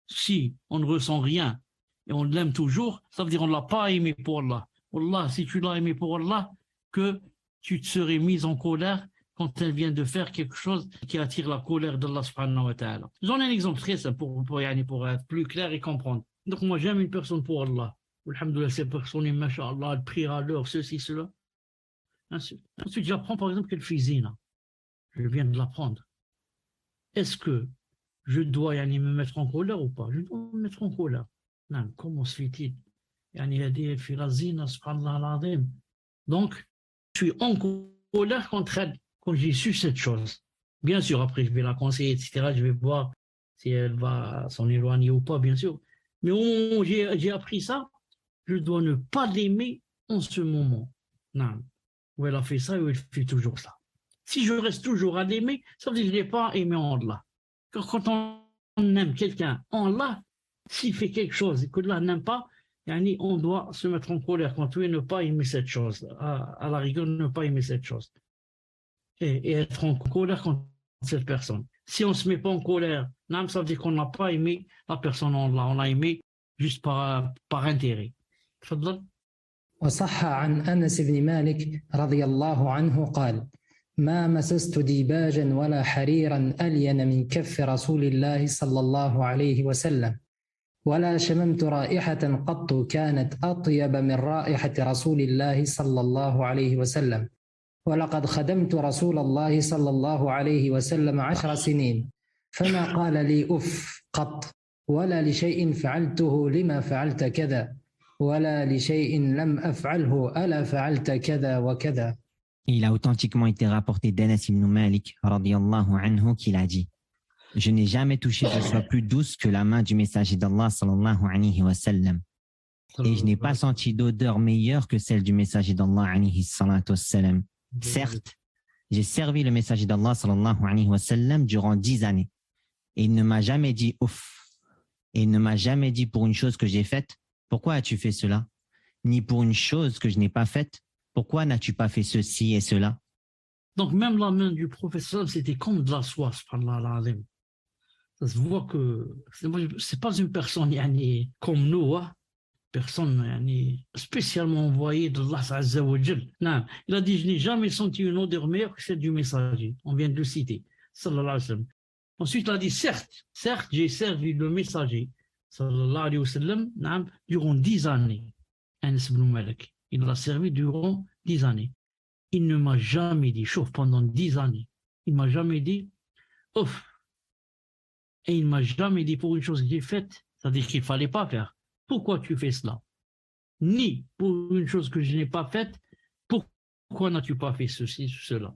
[SPEAKER 1] si on ne ressent rien et on l'aime toujours, ça veut dire qu'on ne l'a pas aimé pour Allah. Allah, si tu l'as aimé pour Allah, que tu te serais mis en colère quand elle vient de faire quelque chose qui attire la colère d'Allah subhanahu wa ta'ala. J'en ai un exemple très simple pour être plus clair et comprendre. Donc moi j'aime une personne pour Allah. Alhamdoulilah, cette personne est masha'Allah, elle priera à l'heure, ceci, cela. Ensuite j'apprends par exemple qu'elle fait zina. Je viens de l'apprendre. Est-ce que je dois me mettre en colère ou pas? Je dois me mettre en colère. Non, comment se fait-il? Elle fait la zina, subhanallah al-azim. Donc, je suis en colère contre elle quand j'ai su cette chose. Bien sûr, après, je vais la conseiller, etc. Je vais voir si elle va s'en éloigner ou pas, bien sûr. Mais au moment où j'ai appris ça, je dois ne pas l'aimer en ce moment. Non. Où elle a fait ça, ou elle fait toujours ça. Si je reste toujours à l'aimer, ça veut dire que je ne l'ai pas aimé en Allah. Car quand on aime quelqu'un en Allah, s'il fait quelque chose et que Allah n'aime pas, Yani, on doit se mettre en colère contre lui et ne pas aimer cette chose. À la rigueur, ne pas aimer cette chose. Et être en colère contre cette personne. Si on ne se met pas en colère, ça veut dire qu'on n'a pas aimé la personne, on l'a aimé juste par intérêt. تفضل.
[SPEAKER 3] وصح عن أنس بن مالك رضي الله عنه قال: ما مسست ديباجا ولا حريرا ألين من كف رسول الله صلى الله عليه وسلم، ولا شممت رائحة قط كانت أطيب من رائحة رسول الله صلى الله عليه وسلم، ولقد خدمت رسول الله صلى الله عليه وسلم 10 سنين فما قال لي أف قط، ولا لشيء فعلته لما فعلت كذا، ولا لشيء لم أفعله ألا فعلت كذا وكذا.
[SPEAKER 2] Il a authentiquement été rapporté d'Anas ibn Malik radiyallahu anhu qu'il a dit: je n'ai jamais touché de soie plus douce que la main du messager d'Allah sallallahu alayhi wa sallam. Et je n'ai pas senti d'odeur meilleure que celle du messager d'Allah alayhi salatu wa sallam. Certes, j'ai servi le messager d'Allah sallallahu alayhi wa sallam durant 10 années. Et il ne m'a jamais dit ouf. Et il ne m'a jamais dit pour une chose que j'ai faite, pourquoi as-tu fait cela? Ni pour une chose que je n'ai pas faite, pourquoi n'as-tu pas fait ceci et cela?
[SPEAKER 1] Donc même la main du professeur, c'était comme de la soie, subhanallah al-azim. Ça se voit que c'est pas une personne comme nous, hein. Personne spécialement envoyée d'Allah Azza wa Jal. Non, il a dit: je n'ai jamais senti une odeur meilleure que celle du messager. On vient de le citer. Sallallahu alayhi wa sallam. Ensuite, il a dit: certes, j'ai servi le messager, sallallahu alayhi wa sallam, durant 10 années. Anas ibn Malik. Il l'a servi durant 10 années. Il ne m'a jamais dit, chauffe, pendant 10 années, il ne m'a jamais dit ouf. Et il ne m'a jamais dit pour une chose que j'ai faite, c'est-à-dire qu'il ne fallait pas faire. Pourquoi tu fais cela? Ni pour une chose que je n'ai pas faite, pourquoi n'as-tu pas fait ceci, cela?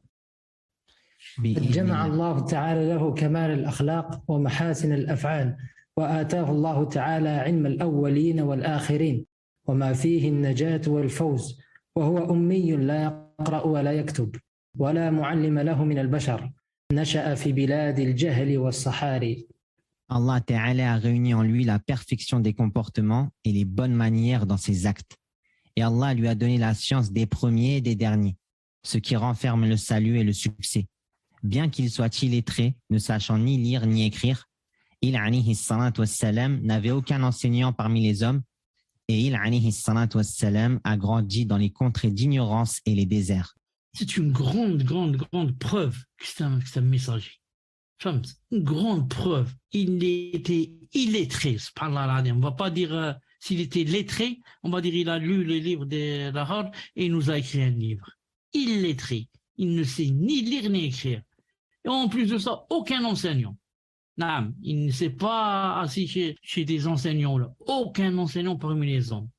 [SPEAKER 3] جمع الله تعالى له كمال الأخلاق ومحاسن الأفعال، وآتاه الله تعالى علم الأولين والآخرين وما فيه النجاة والفوز، وهو أمي لا يقرأ ولا يكتب ولا معلم له من البشر، نشأ في بلاد الجهل والصحاري.
[SPEAKER 2] Allah Ta'ala a réuni en lui la perfection des comportements et les bonnes manières dans ses actes. Et Allah lui a donné la science des premiers et des derniers, ce qui renferme le salut et le succès. Bien qu'il soit illettré, ne sachant ni lire ni écrire, il alayhi salatu wassalam n'avait aucun enseignant parmi les hommes et il alayhi salatu wassalam a grandi dans les contrées d'ignorance et les déserts.
[SPEAKER 1] C'est une grande preuve que c'est un messager. Une grande preuve. Il était illettré, subhanallah. On ne va pas dire s'il était lettré, on va dire il a lu les livres de l'arabe et il nous a écrit un livre. Illettré. Il ne sait ni lire ni écrire. Et en plus de ça, aucun enseignant. Non, il ne s'est pas assis chez des enseignants là. Aucun enseignant parmi les hommes.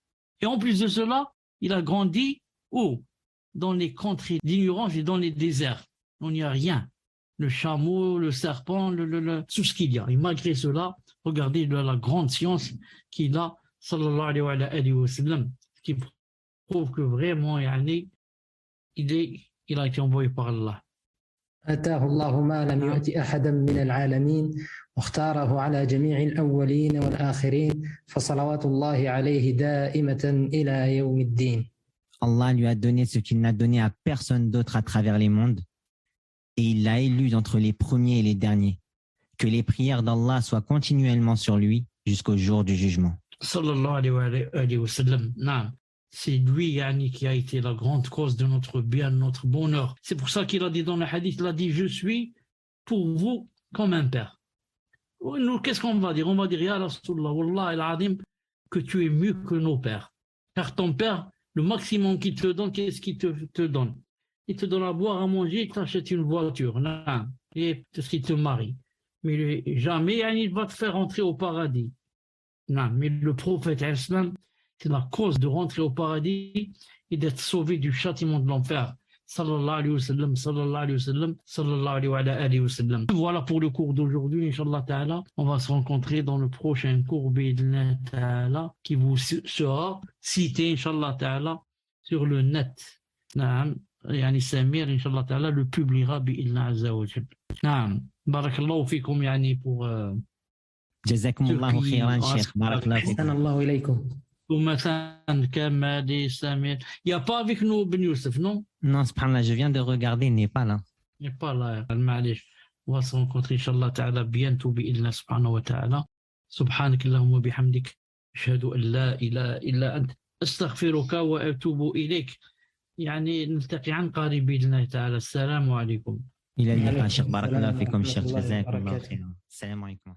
[SPEAKER 1] Et en plus de cela, il a grandi où? Dans les contrées d'ignorance et dans les déserts. On n'y a rien. Le chameau, le serpent, tout ce qu'il y a. Et malgré cela, regardez la grande science qu'il a, sallallahu alayhi wa sallam, qui prouve que vraiment, il a été envoyé par Allah.
[SPEAKER 3] آتاه الله ما لم يؤت أحدا من العالمين واختاره على جميع الأولين والآخرين فصلوات الله عليه دائمة إلى يوم الدين.
[SPEAKER 2] Allah lui a donné ce qu'il n'a donné à personne d'autre à travers les mondes et il l'a élu d'entre les premiers et les derniers. Que les prières d'Allah soient continuellement sur lui jusqu'au jour du jugement.
[SPEAKER 1] Sallallahu alayhi wa sallam. C'est lui qui a été la grande cause de notre bien, de notre bonheur. C'est pour ça qu'il a dit dans le hadith, il a dit: je suis pour vous comme un père. Nous, qu'est-ce qu'on va dire? On va dire: Ya Rasulallah, Wallah al-Adim, que tu es mieux que nos pères. Car ton père, le maximum qu'il te donne, qu'est-ce qu'il te donne? Il te donne à boire, à manger, il t'achète une voiture. Non. Et peut-être qu'il te marie. Mais jamais il va te faire entrer au paradis. Non. Mais le prophète islam, c'est la cause de rentrer au paradis et d'être sauvé du châtiment de l'enfer. Sallallahu alayhi wa sallam, sallallahu alayhi wa sallam, sallallahu alayhi wa sallam. Voilà pour le cours d'aujourd'hui, Inch'Allah Ta'ala. On va se rencontrer dans le prochain cours B'idhnillah Ta'ala qui vous sera cité, Inch'Allah Ta'ala, sur le net. Naam. يعني سمير إن شاء الله تعالى le publiera بإذن الله عز وجل. نعم بارك الله فيكم pour
[SPEAKER 2] جزاكم الله خيرا شيخ. بارك الله فيكم.
[SPEAKER 3] أحسن الله إليكم.
[SPEAKER 1] ومثلا كمالي سمير. Il n'y a pas avec nous Ben Youssef, non?
[SPEAKER 2] Non, subhanallah, je viens de regarder, il n'est pas là.
[SPEAKER 1] Il n'est pas là. معليش. On va se rencontrer إن شاء الله تعالى bientôt بإذن الله سبحانه وتعالى. سبحانك اللهم وبحمدك أشهد أن لا إله إلا أنت أستغفرك وأتوب إليك. يعني نلتقي عن قريب بإذن الله تعالى. السلام عليكم.
[SPEAKER 2] إلى اللقاء
[SPEAKER 3] وعليكم
[SPEAKER 2] شيخ، بارك
[SPEAKER 3] السلام
[SPEAKER 2] الله فيكم
[SPEAKER 3] ورحمة
[SPEAKER 2] شيخ،
[SPEAKER 3] الله
[SPEAKER 2] جزاكم الله
[SPEAKER 3] وبركاته.
[SPEAKER 2] خيرا. السلام عليكم.